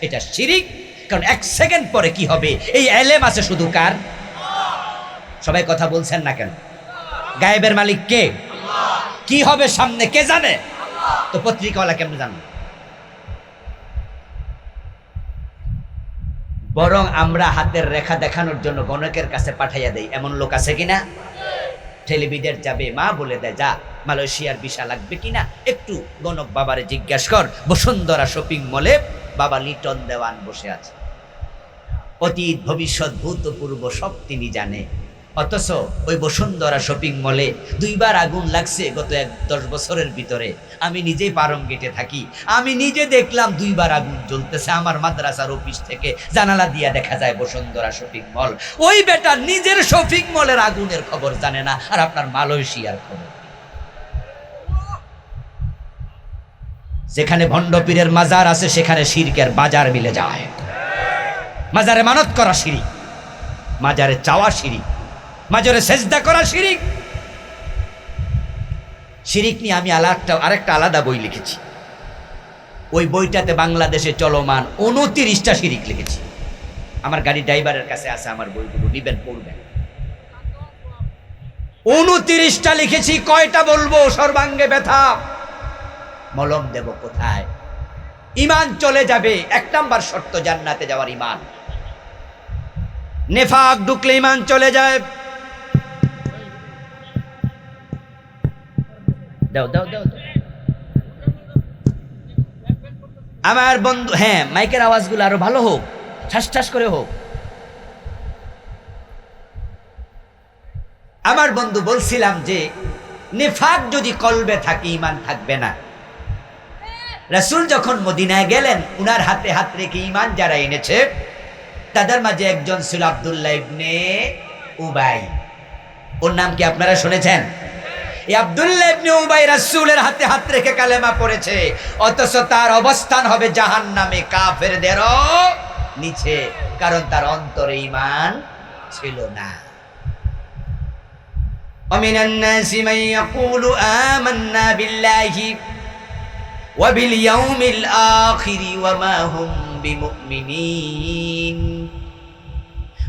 এটা শিরিক। কারণ 1 সেকেন্ড পরে কি হবে এই এলেম আছে শুধু কার? সবাই কথা বলছেন না কেন? গায়েবের মালিক কে? কি হবে সামনে কে জানে? তো পত্রিকাওয়ালা কেমনে জানবে? বরং আমরা হাতের রেখা দেখানোর জন্য গণকের কাছে পাঠাইয়া দেই। এমন লোক আছে কিনা? টেলিভিডেন্ট যাবে, মা বলে দেয় যা মালয়েশিয়ার ভিসা লাগবে কিনা, একটু গণক বাবারে জিজ্ঞাসা কর। বসুন্ধরা শপিং মলে বাবা লিটন দেওয়ান বসে আছে। অতীত ভবিষ্যৎ ভূতপূর্ব সব তিনি জানে। অথচ ওই বসুন্ধরা শপিং মলে 2 বার আগুন লাগছে গত 10 বছরের ভিতরে। আমি নিজেই পারঙ্গেটে থাকি, আমি নিজে দেখলাম 2 বার আগুন জ্বলতেছে। আমার মাদ্রাসার অফিস থেকে জানালা দিয়া দেখা যায় বসুন্ধরা শপিং মল। ওই বেটা নিজের শপিং মলের আগুনের খবর জানে না, আর আপনার মালয়েশিয়ার খবর। যেখানে ভণ্ড পীরের মাজার আছে সেখানে শিরকের বাজার মিলে যায়। মাজারে মানত করা শিরিক, মাজারে চাওয়া শিরিক, মাজারে সেজদা করা শিরিক। শিরিক নিয়ে আমি আরেকটা আলাদা বই লিখেছি। ওই বইটাতে বাংলাদেশে চলমান 29টা শিরিক লিখেছি। আমার গাড়ি ড্রাইভারের কাছে আছে আমার বইগুলো, নিবেন পড়বেন। 29টা লিখেছি। কয়টা বলবো? সর্বাঙ্গে ব্যথা, মলম দেব কোথায়? ঈমান চলে যাবে। 1 নাম্বার শর্ত জান্নাতে যাওয়ার ঈমান। নেফাক ঢুকলে ঈমান চলে যায়। দাও দাও দাও। আমার বন্ধু, হ্যাঁ মাইকের আওয়াজগুলো আরো ভালো হোক, ঠাস ঠাস করে হোক। আমার বন্ধু বলছিলাম যে নেফাক যদি কলবে থাকে ঈমান থাকবে না। রাসূল যখন মদিনায় গেলেন, উনার হাতে হাত রেখে ঈমান যারা এনেছে তাদের মাঝে একজন ছিল আব্দুল্লাহ ইবনে উবাই। ওর নাম কি আপনারা শুনেছেন? এই আব্দুল্লাহ ইবনে উবাই রাসূলের হাতে হাত রেখে কালেমা পড়েছে, অথচ তার অবস্থান হবে জাহান্নামে কাফেরদেরও নিচে, কারণ তার অন্তরে ঈমান ছিল না। ওয়ামিনান নাসি মান ইয়াকুলু আমান্না বিল্লাহি ওয়া বিল ইয়াউমিল আখির ওয়া মা হুম বিমুমিনিন।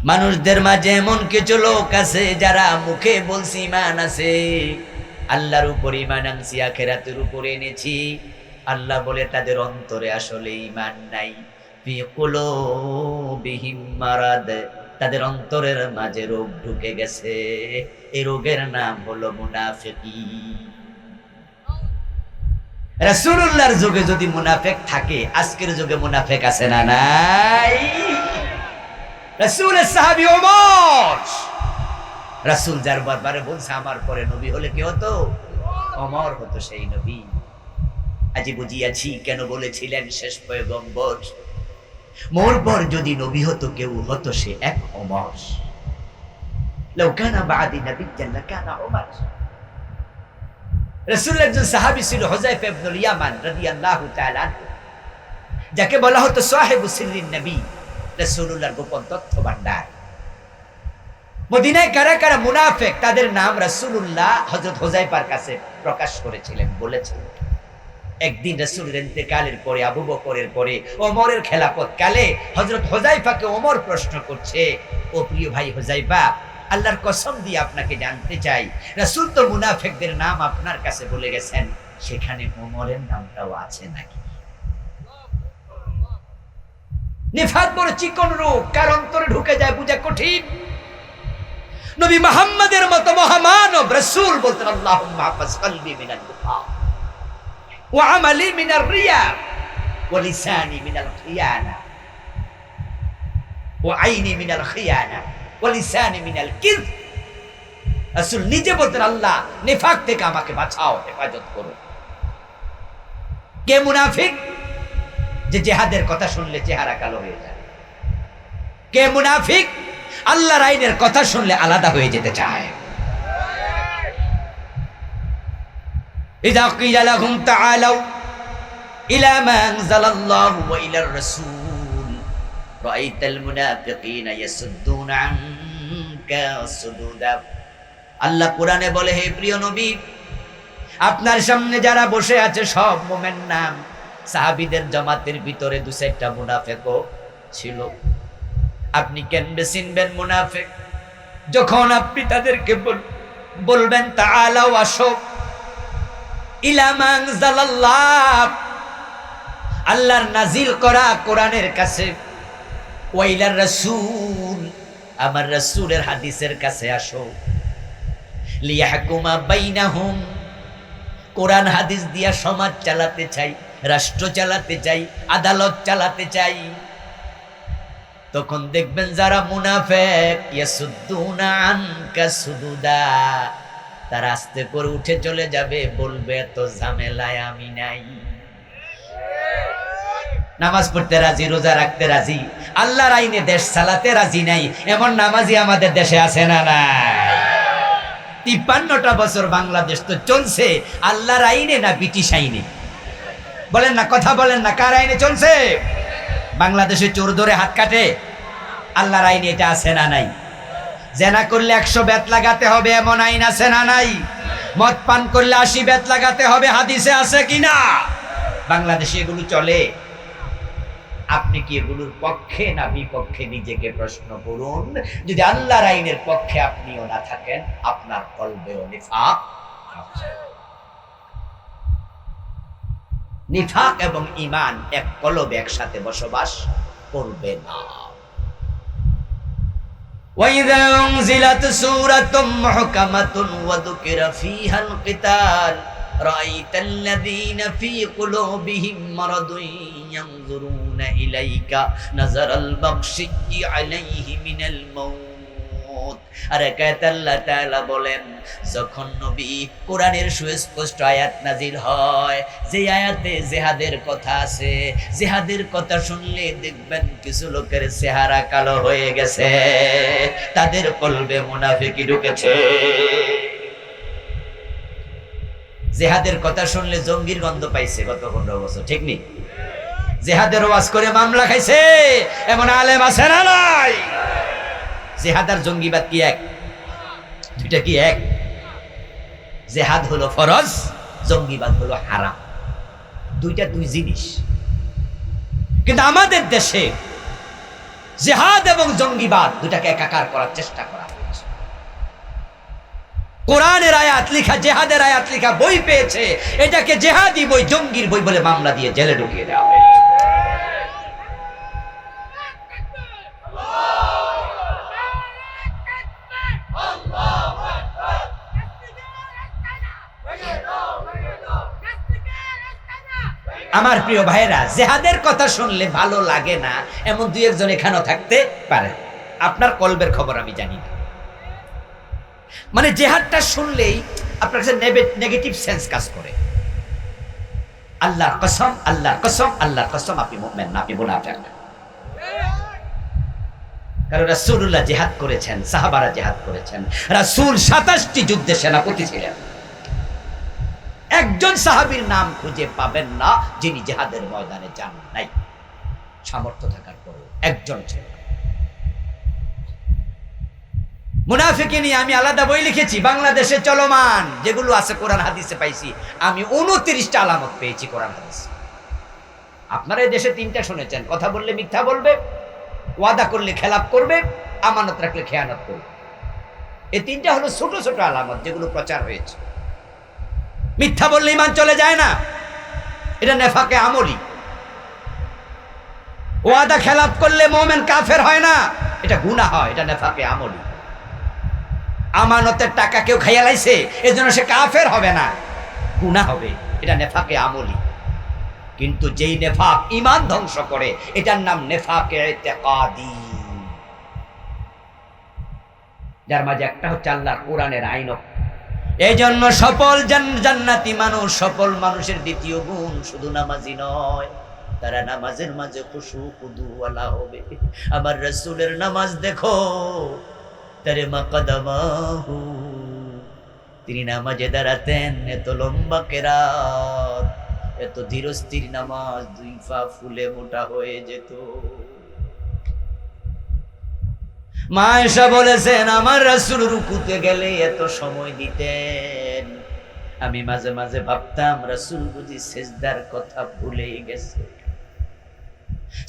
মানুষদের মাঝে এমন কিছু লোক আছে যারা মুখে বলছে ঈমান আছে, আল্লাহর উপর ঈমান আনছি, আখিরাতের উপর এনেছি, আল্লাহ বলে তাদের অন্তরে আসলে ঈমান নাই। ফি কুলুবিহিম মারাদ, তাদের অন্তরের মাঝে রোগ ঢুকে গেছে। এই রোগের নাম হলো মুনাফিকি। রাসূলুল্লাহর যুগে যদি মুনাফিক থাকে, আজকের যুগে মুনাফিক আছে না নাই? রাসূলের সাহাবী ওমর, রাসূল যার বারবারে বলছে আমার পরে নবী হলে কে হতো? ওমর হতো সেই নবী। আজি বুঝিয়াছি কেন বলেছিলেন শেষ পয়গম্বর, মোর পর যদি নবী হতো কেউ হতো সে এক ওমর। লাউ কানা বাদি নাবিয়্যান লাকানা ওমর। রাসূলের একজন সাহাবী ছিল হুযায়ফা ইবনুল ইয়ামান রাদিয়াল্লাহু তাআলা, যাকে বলা হতো সাহেবু সিররিন নবী, রাসূলুল্লাহর গোপন তথ্য ভান্ডার। মদিনায় কারা কারা মুনাফিক তাদের নাম রাসূলুল্লাহ হযরত হুযায়ফার কাছে প্রকাশ করেছিলেন, বলেছিলেন। একদিন রাসূলের ইন্তেকালের পরে, আবু বকরের পরে, ওমরের খেলাফত কালে হযরত হুযায়ফাকে ওমর প্রশ্ন করছে, ও প্রিয় ভাই হুযায়ফা, আল্লাহর কসম দিয়ে আপনাকে জানতে চাই, রাসূল তো মুনাফিকদের নাম আপনার কাছে বলে গেছেন, সেখানে ওমরের নামটাও আছে নাকি? নিফাক বড় চিকন রোগ, কার অন্তরে ঢুকে যায় বুঝা কঠিন। নবী মুহাম্মদের মতো মহামানব রাসূল বলতেন, আল্লাহুম্মা হাফিজ কলবি মিনাল নিফাক ওয়া আমালি মিনার রিয়া ওয়া লিসানি মিনাল খিয়ানা ওয়া আইনি মিনাল খিয়ানা ওয়া লিসানি মিনাল কিযব। রাসূল নিজে বলতেন, আল্লাহ নিফাক থেকে আমাকে বাঁচাও, হেফাজত করো। কে মুনাফিক? যে জিহাদের কথা শুনলে চেহারা কালো হয়ে যায়। কে মুনাফিক? আল্লাহর আইনের কথা শুনলে আলাদা হয়ে যেতে চায়। ইযা কিলা লাহুম তাআলাউ ইলা মা আনজালাল্লাহু ওয়া ইলার রাসূল রাআইতাল মুনাফিকিনা ইয়াসুদ্দুনা আনকা সুদুদা। আল্লাহ কোরআনে বলে, হে প্রিয় নবী, আপনার সামনে যারা বসে আছে সব মুমিন নাম। সাহাবীদের জামাতের ভিতরে দু চারটা মুনাফিকও ছিল। আপনি কেমনে চিনবেন মুনাফিক? যখন আপনি তাদেরকে বলবেন তাআলাও, আসো, ইলা মা আনজালাল্লাহ, আল্লাহর নাজিল করা কোরআনের কাছে, ওয়া ইলার রাসূল, আমার রাসূলের হাদিসের কাছে আসো, লিয়াহকুমা বাইনাহুম, কোরআন হাদিস দিয়া সমাজ চালাতে চাই, রাষ্ট্র চালাতে চাই, আদালত চালাতে চাই। তখন দেখবেন যারা মুনাফিক, ইয়াসুদ্দুনা আনকা সুদুদা, তারা আস্তে করে উঠে চলে যাবে, বলবে এত ঝামেলায় আমি নাই। নামাজ পড়তে রাজি, রোজা রাখতে রাজি, আল্লাহর আইনে দেশ চালাতে রাজি নাই, এমন নামাজি আমাদের দেশে আছে না নাই? 53টা বছর বাংলাদেশ তো চলছে আল্লাহর আইনে না ব্রিটিশ আইনে? বলেন না, কথা বলেন না, কার আইনে চলছে? বাংলাদেশে চোর ধরে হাত কাটে, আল্লাহর আইনে এটা আছে না নাই? জেনা করলে 100 বেত লাগাতে হবে, এমন আইন আছে না নাই? মদ পান করলে 80 বেত লাগাতে হবে, হাদিসে আছে কিনা? বাংলাদেশে এগুলো চলে। আপনি কি এগুলোর পক্ষে না বিপক্ষে নিজেকে প্রশ্ন করুন। যদি আল্লাহর আইনের পক্ষে আপনিও না থাকেন, আপনার কলবেও নিফাক। নিফাক এবং ঈমান এক কলবে একসাথে বসবাস করবে না। وَإِذَا أُنْزِلَتْ سُورَةٌ مُحْكَمَةٌ وَذُكِرَ فِيهَا الْقِتَالُ رَأَيْتَ الَّذِينَ فِي قُلُوبِهِم مَّرَضٌ يَنظُرُونَ إِلَيْكَ نَظَرَ الْمَغْشِيِّ عَلَيْهِ مِنَ الْمَوْتِ। আর একাত আল্লাহ তাআলা বলেন, যখন নবী কোরআনের সুস্পষ্ট আয়াত নাজিল হয়, যে আয়াতে জিহাদের কথা আছে, জিহাদের কথা শুনলে দেখবেন কিছু লোকের চেহারা কালো হয়ে গেছে, তাদের কলবে মুনাফিকি ঢুকেছে। জিহাদের কথা শুনলে জঙ্গির গন্ধ পাইছে গত 15 বছর, ঠিক নেই? জিহাদের ওয়াজ করে মামলা খাইছে এমন আলেম আছে না নাই? জিহাদ আর জঙ্গিবাদ কি এক? দুইটা কি এক? জিহাদ হলো ফরজ, জঙ্গিবাদ হলো হারাম। দুইটা দুই জিনিস। কিন্তু আমাদের দেশে জিহাদ এবং জঙ্গিবাদ দুটাকে একাকার করার চেষ্টা করা হয়েছে। কোরআনের আয়াত লেখা, জিহাদের আয়াত লেখা বই পেয়েছে, এটাকে জিহাদি বই, জঙ্গির বই বলে মামলা দিয়ে জেলে ঢুকিয়ে দেওয়া হয়েছে। আমার প্রিয় ভাইরা, জেহাদের কথা শুনলে ভালো লাগে না এমন দুই একজন এখানেও থাকতে পারে। আপনার কলবের খবর আমি জানি না, মানে জেহাদটা শুনলেই আপনার কাছে নেগেটিভ সেন্স কাজ করে। আল্লাহর কসম, আল্লাহর কসম, আল্লাহর কসম, আপনি মুমিন না, আপনি মুনাফিক। কারণ রাসূলুল্লাহ জিহাদ করেছেন, সাহাবারা জিহাদ করেছেন। রাসূল 27টি যুদ্ধে সেনাপতি ছিলেন। একজন সাহাবীর নাম খুঁজে পাবেন না যিনি জিহাদের ময়দানে যান নাই, সামর্থ্য থাকার পরেও একজন ছিল। মুনাফিকি নিয়ে আমি আলাদা বই লিখেছি, বাংলাদেশে চলমান যেগুলো আছে কোরআন হাদিসে পাইছি আমি 29টা আলামত পেয়েছি কোরআন হাদিসে। আপনারা এই দেশে 3টা শুনেছেন, কথা বললে মিথ্যা বলবে, ওয়াদা করলে খেলাপ করবে, আমানত রাখলে খেয়ানত করবে। এই 3টা হলো ছোট ছোট আলামত যেগুলো প্রচার হয়েছে। মিথ্যা বললে ঈমান চলে যায় না, এটা নেফাকে আমলি। ওয়াদা খেলাপ করলে মুমিন কাফের হয় না, এটা গুনাহ হয়, এটা নেফাকে আমলি। আমানতের টাকা কেউ খাইয়া লাইছে এজন্য সে কাফের হবে না, গুনাহ হবে, এটা নেফাকে আমলি। কিন্তু যেই নেফাক ঈমান ধ্বংস করে এটার নাম নেফাকে ইতিকাদি, যার মাঝে একটা হচ্ছে আল্লাহর কোরআনের আইন। এই জন্য সফল জান্নাতি মানুষ, সফল মানুষের দ্বিতীয় গুণ শুধু নামাজি নয়, তারা নামাজের মাঝে খুশু খুদুওয়ালা হবে। আমার রাসূলের নামাজ দেখো, তারে মাকাদামাহু, তিনি নামাজে দাঁড়াতেন, এত লম্বা কেরাত, এত ধীরস্থির নামাজ, 2 পা ফুলে মোটা হয়ে যেত। মা আয়েশা বলেছেন আমার রাসূল রুকুতে গেলে এত সময় দিতেন, আমি মাঝে মাঝে ভাবতাম রাসূল বুঝি সিজদার কথা ভুলেই গেছে।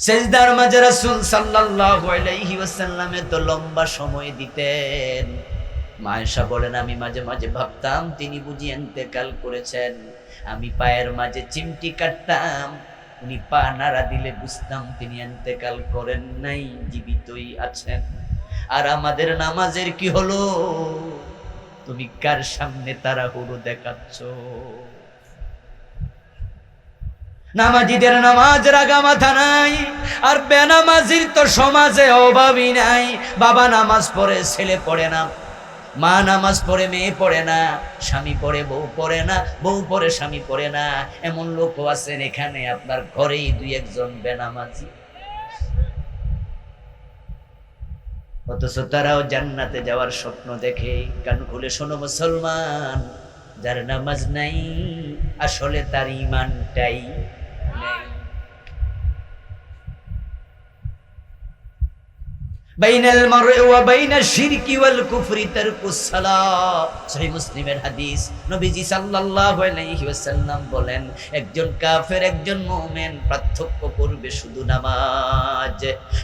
সিজদার মাঝে রাসূল সাল্লাল্লাহু আলাইহি ওয়াসাল্লাম এত লম্বা সময় দিতেন। মা আয়েশা বলেন আমি মাঝে মাঝে ভাবতাম তিনি বুঝি ইন্তেকাল করেছেন। আমি পায়ের মাঝে চিমটি কাটতাম, উনি পা নাড়া দিলে বুঝতাম তিনি ইন্তেকাল করেন নাই, জীবিতই আছেন। আর আমাদের নামাজের কি হলো? তুমি কার সামনে তাড়াহুড়ো দেখাচ্ছ? নামাজিদের নামাজের আগা মাথা নাই, আর বেনামাজির তো সমাজে অভাবই নাই। বাবা নামাজ পড়ে ছেলে পড়ে না, মা নামাজ পড়ে মেয়ে পড়ে না, স্বামী পড়ে বউ পড়ে না, বউ পড়ে স্বামী পড়ে না। এমন লোকও আছেন এখানে আপনার ঘরেই 2-1 বেনামাজি, অথচ তারাও জান্নাতে যাওয়ার স্বপ্ন দেখে। কান খুলে শোনো মুসলমান, যার নামাজ নাই আসলে তার ঈমানটাই নাই। বাইনাল মারই ওয়া বাইনাশ শিরকি ওয়াল কুফরি তারকুস সালাত, সহিহ মুসলিমের হাদিস। নবীজি সাল্লাল্লাহু আলাইহি ওয়াসাল্লাম বলেন একজন কাফের একজন মুমিন পার্থক্য করবে শুধু নামাজ।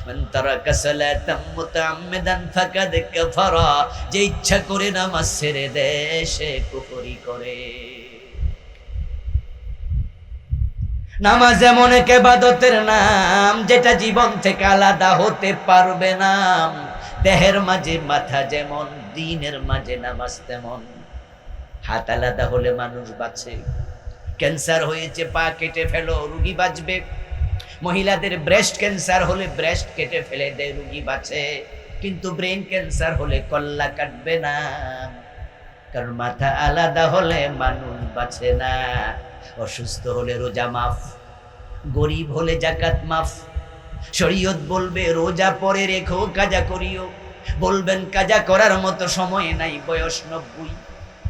মান তারাকা সালাতাম মুতাআম্মিদান ফাকাদ কাফারা, যে ইচ্ছা করে নামাজ ছেড়ে দেয় সে কুফরি করে। নামাজ এমন এক ইবাদতের নাম যেটা জীবন থেকে আলাদা হতে পারবে না। দেহের মাঝে মাথা যেমন, দিনের মাঝে নামাজ তেমন। হাত আলাদা হলে মানুষ বাঁচে। ক্যান্সার হয়েছে, পা কেটে ফেলো, রুগী বাঁচবে। মহিলাদের ব্রেস্ট ক্যান্সার হলে ব্রেস্ট কেটে ফেলে দেয়, রুগী বাঁচে। কিন্তু ব্রেন ক্যান্সার হলে কল্লা কাটবে না, কারণ মাথা আলাদা হলে মানুষ বাঁচে না। অসুস্থ হলে রোজা মাফ, গরিব হলে যাকাত মাফ। শরীয়ত বলবে রোজা পরে রেখো, কাজা করিও। বলবেন কাজা করার মতো সময় নাই, বয়স 90।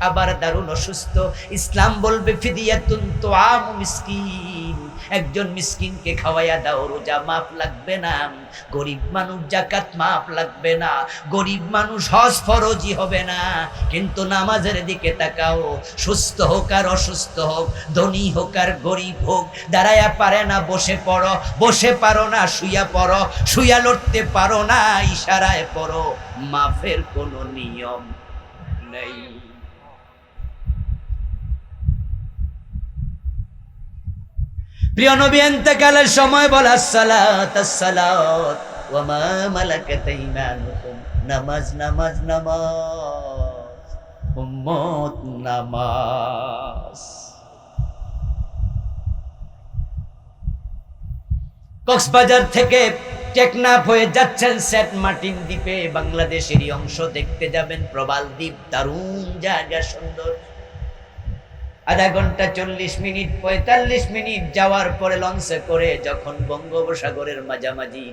আবার দারুণ অসুস্থ, ইসলাম বলবে ফিদিয়াতুন তুআমু মিসকিন, একজন মিসকিনকে খাওয়াইয়া দাও, রোজা মাফ লাগবে না। গরিব মানুষ যাকাত মাফ লাগবে না, গরিব মানুষ হজ ফরজই হবে না। কিন্তু নামাজের দিকে তাকাও, সুস্থ হোক আর অসুস্থ হোক, ধনী হোক আর গরিব হোক, দাঁড়ায়া পারে না বসে পড়ো, বসে পারো না শুইয়া পড়ো, শুইয়া লড়তে পারো না ইশারায় পড়ো, মাফের কোনো নিয়ম নেই। প্রিয় নবী ইন্তেকালের সময় বলে আসসালাত আসসালাত ওয়া মা মালাকাত আইমানুকুম, নামাজ নামাজ নামাজ, উম্মত নামাজ। কক্সবাজার থেকে টেকনাফ হয়ে যাচ্ছেন সেন্ট মার্টিন দ্বীপে, বাংলাদেশেরই অংশ, দেখতে যাবেন প্রবাল দ্বীপ, দারুণ জায়গা, সুন্দর। আধা ঘন্টা 40 মিনিট 45 মিনিট যাওয়ার পরে লঞ্চে করে যখন বঙ্গোপসাগরের মাঝামাঝি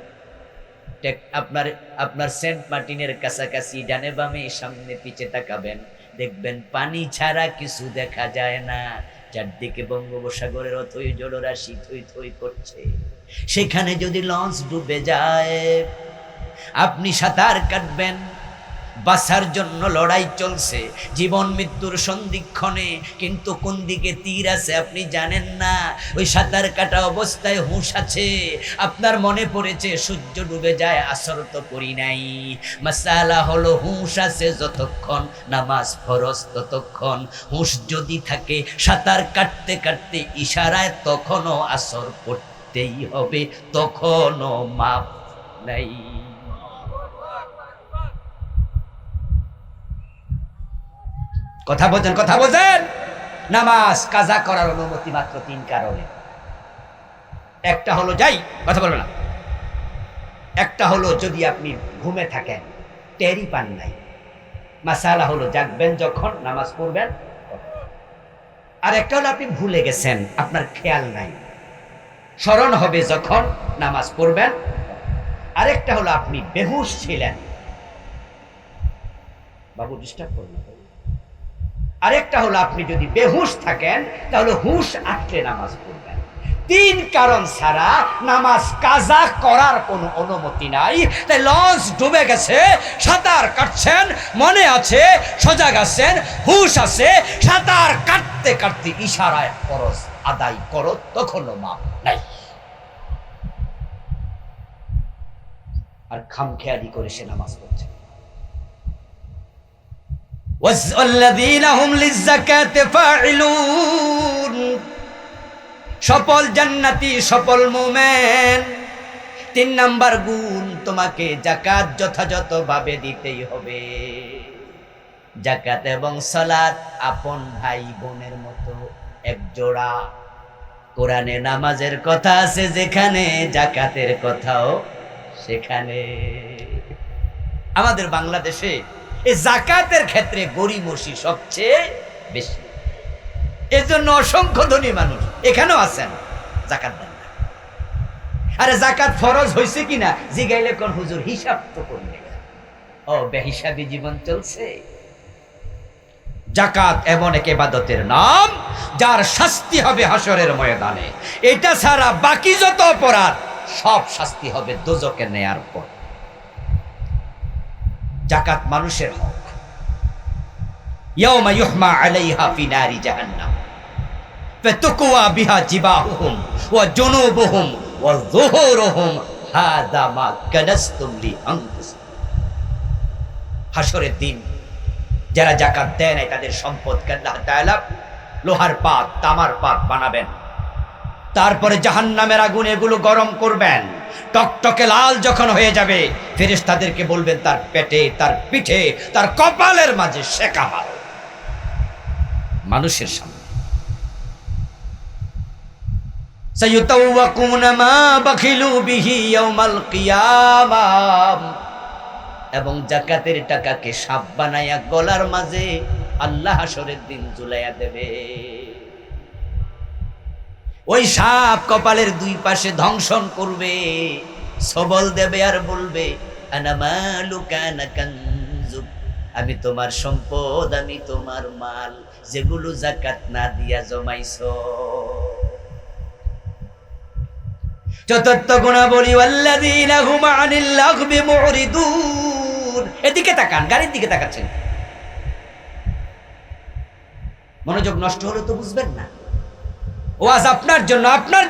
আপনার সেন্ট মার্টিনের কাছাকাছি, ডানে বামে সামনে পিছে তাকাবেন, দেখবেন পানি ছাড়া কিছু দেখা যায় না। চারদিকে বঙ্গোপসাগরের অথই জলরাশি থই থই করছে। সেখানে যদি লঞ্চ ডুবে যায়, আপনি সাঁতার কাটবেন, বাঁচার জন্য লড়াই চলছে, জীবন মৃত্যুর সন্ধিক্ষণে, কিন্তু কোন দিকে তীর আছে আপনি জানেন না। ওই সাঁতার কাটা অবস্থায় হুঁশ আছে, আপনার মনে পড়েছে সূর্য ডুবে যায়, আসর তো করি নাই। মাসালা হলো হুঁশ আছে যতক্ষণ, নামাজ ফরজ ততক্ষণ। হুঁশ যদি থাকে সাঁতার কাটতে কাটতে ইশারায়, তখনও আসর পড়তেই হবে, তখনও মাপ নাই। কথা বোঝেন। নামাজ কাজা করার অনুমতি মাত্র 3 কারণে। একটা হলো, যাই কথা বলবে না, একটা হলো যদি আপনি ঘুমে থাকেন, টেরি পান নাই, মাসালা হলো জাগবেন যখন নামাজ পড়বেন। আর একটা হলো আপনি ভুলে গেছেন, আপনার খেয়াল নাই, স্মরণ হবে যখন নামাজ পড়বেন। আরেকটা হলো আপনি বেহুশ ছিলেন, বাবু ডিস্টার্ব করবেন। আরেকটা হলো আপনি যদি বেহুশ থাকেন, তাহলে হুশ আসলে নামাজ পড়বেন। 3 কারণ ছাড়া নামাজ কাজা করার কোনো অনুমতি নাই। তাই লঞ্চ ডুবে গেছে, সাঁতার কাটছেন, মনে আছে, সজাগ আছেন, হুশ আছে, সাঁতার কাটতে কাটতে ইশারায় ফরজ আদায় করো, তখনও মাপ নাই। আর খামখেয়ালি করে সে নামাজ পড়ছে। والذين هم للزكاة فاعلون, সফল জান্নাতি, সফল মুমিন। 3 নাম্বার গুণ, তোমাকে যাকাত যথাযথভাবে দিতেই হবে। যাকাত এবং সালাত আপন ভাই বোনের মতো, এক জোড়া। কোরআনে নামাজের কথা আছে যেখানে, যাকাতের কথাও সেখানে। আমাদের বাংলাদেশে এই যাকাতের ক্ষেত্রে গরিমসি সবচেয়ে বেশি। এর জন্য অসংখ্য ধনী মানুষ এখানেও আছেন, যাকাত দেন না। আরে যাকাত ফরজ হয়েছে কিনা জিগাইলে কোন হুজুর হিসাব তো করবে, ও বেহিসাবি জীবন চলছে। যাকাত এমন এক ইবাদতের নাম যার শাস্তি হবে হাসরের ময়দানে। এটা ছাড়া বাকি যত অপরাধ সব শাস্তি হবে দোজকে নেয়ার পর। যাকাত মানুষের হক। ইয়াউমা ইউহমা আলাইহা ফি নারি জাহান্নাম ফাতুকওয়া বিহা জিবাহুহুম ওয়া জুনুবুহুম ওয়া যুহুরুহুম হাযা মা কানাসতুম লিআনফুসিকুম। হাসরের দিন যারা যাকাত দেয় না, তাদের সম্পদকে আল্লাহ তাআলা লোহার পাত, তামার পাত বানাবেন, তারপরে জাহান্নামের আগুনে এগুলো গরম করবেন। টকটকে লাল যখন হয়ে যাবে, ফেরেশতাদেরকে বলবেন তার পেটে, তার পিঠে, তার কপালের মাঝে শেকা মারো, মানুষের সামনে। সায়ুতাওয়াকুনা মা বাখিলু বিহি ইয়াউমাল কিয়ামাহ, এবং যাকাতের টাকাকে সাপ বানায়া গলার মাঝে আল্লাহ হাসরের দিন ঝুলাইয়া দেবে। ওই সাপ কপালের 2 পাশে ধ্বংসন করবে, সবল দেবে আর বলবে আনা মালুকা আনা কানজুক, আমি তোমার সম্পদ, আমি তোমার মাল, যেগুলো যাকাত না দিয়া জমাইছো। চতুর্থ গুণাবলী ওয়াল্লাযীনা হুম আনিল লাগবি মুরিদুন। এদিকে তাকান, গাড়ির দিকে তাকাচ্ছেন, মনোযোগ নষ্ট হলে তো বুঝবেন না। ওয়াজ আপনার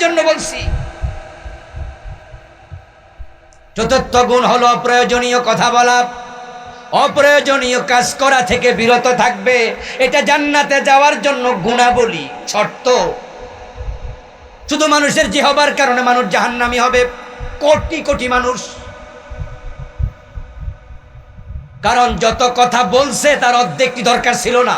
জন্য বলছি। চতুর্থ গুণ হলো অপ্রয়োজনীয় কথা বলা, অপ্রয়োজনীয় কাজ করা থেকে বিরত থাকবে। এটা জান্নাতে যাওয়ার জন্য গুণাবলী, শর্ত। শুধু মানুষের জিহবার কারণে মানুষ জাহান্নামী হবে, কোটি কোটি মানুষ। কারণ যত কথা বলছে তার অর্ধেকটি দরকার ছিল না।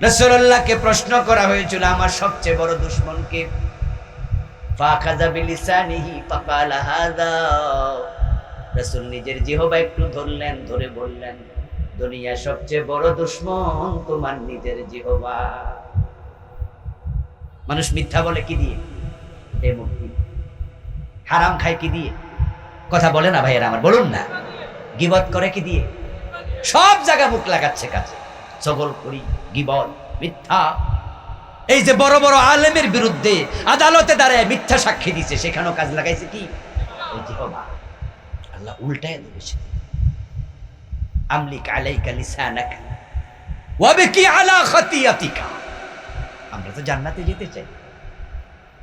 রাসূলুল্লাহকে প্রশ্ন করা হয়েছিল, আমার সবচেয়ে বড় দুশমন কে? ফাখাযা বিলিসানিহি ফাকালা হাযা, রাসূল নিজের জিহ্বা একটু ধরলেন, ধরে বললেন, দুনিয়ার সবচেয়ে বড় দুশমন তোমার নিজের জিহ্বা। মানুষ মিথ্যা বলে কি দিয়ে? এই মুখ দিয়ে। হারাম খায় কি দিয়ে? কথা বলে না ভাইয়েরা আমার, বলুন না। গীবত করে কি দিয়ে? সব জায়গা মুখ লাগাচ্ছে কাছে। চগলখড়ি, গীবত, মিথ্যা। এই যে বড় বড় আলেমের বিরুদ্ধে আদালতে দাঁড়ায় মিথ্যা সাক্ষী দিছে, সেখানেও কাজ লাগাইছে কি? ওই জিহ্বা। আল্লাহ উল্টায় দিয়েছে, আমলিক আলাইকা লিসানাকা ওয়াবকি আলা খাতিয়াতিকা। আমরা তো জান্নাতে যেতে চাই।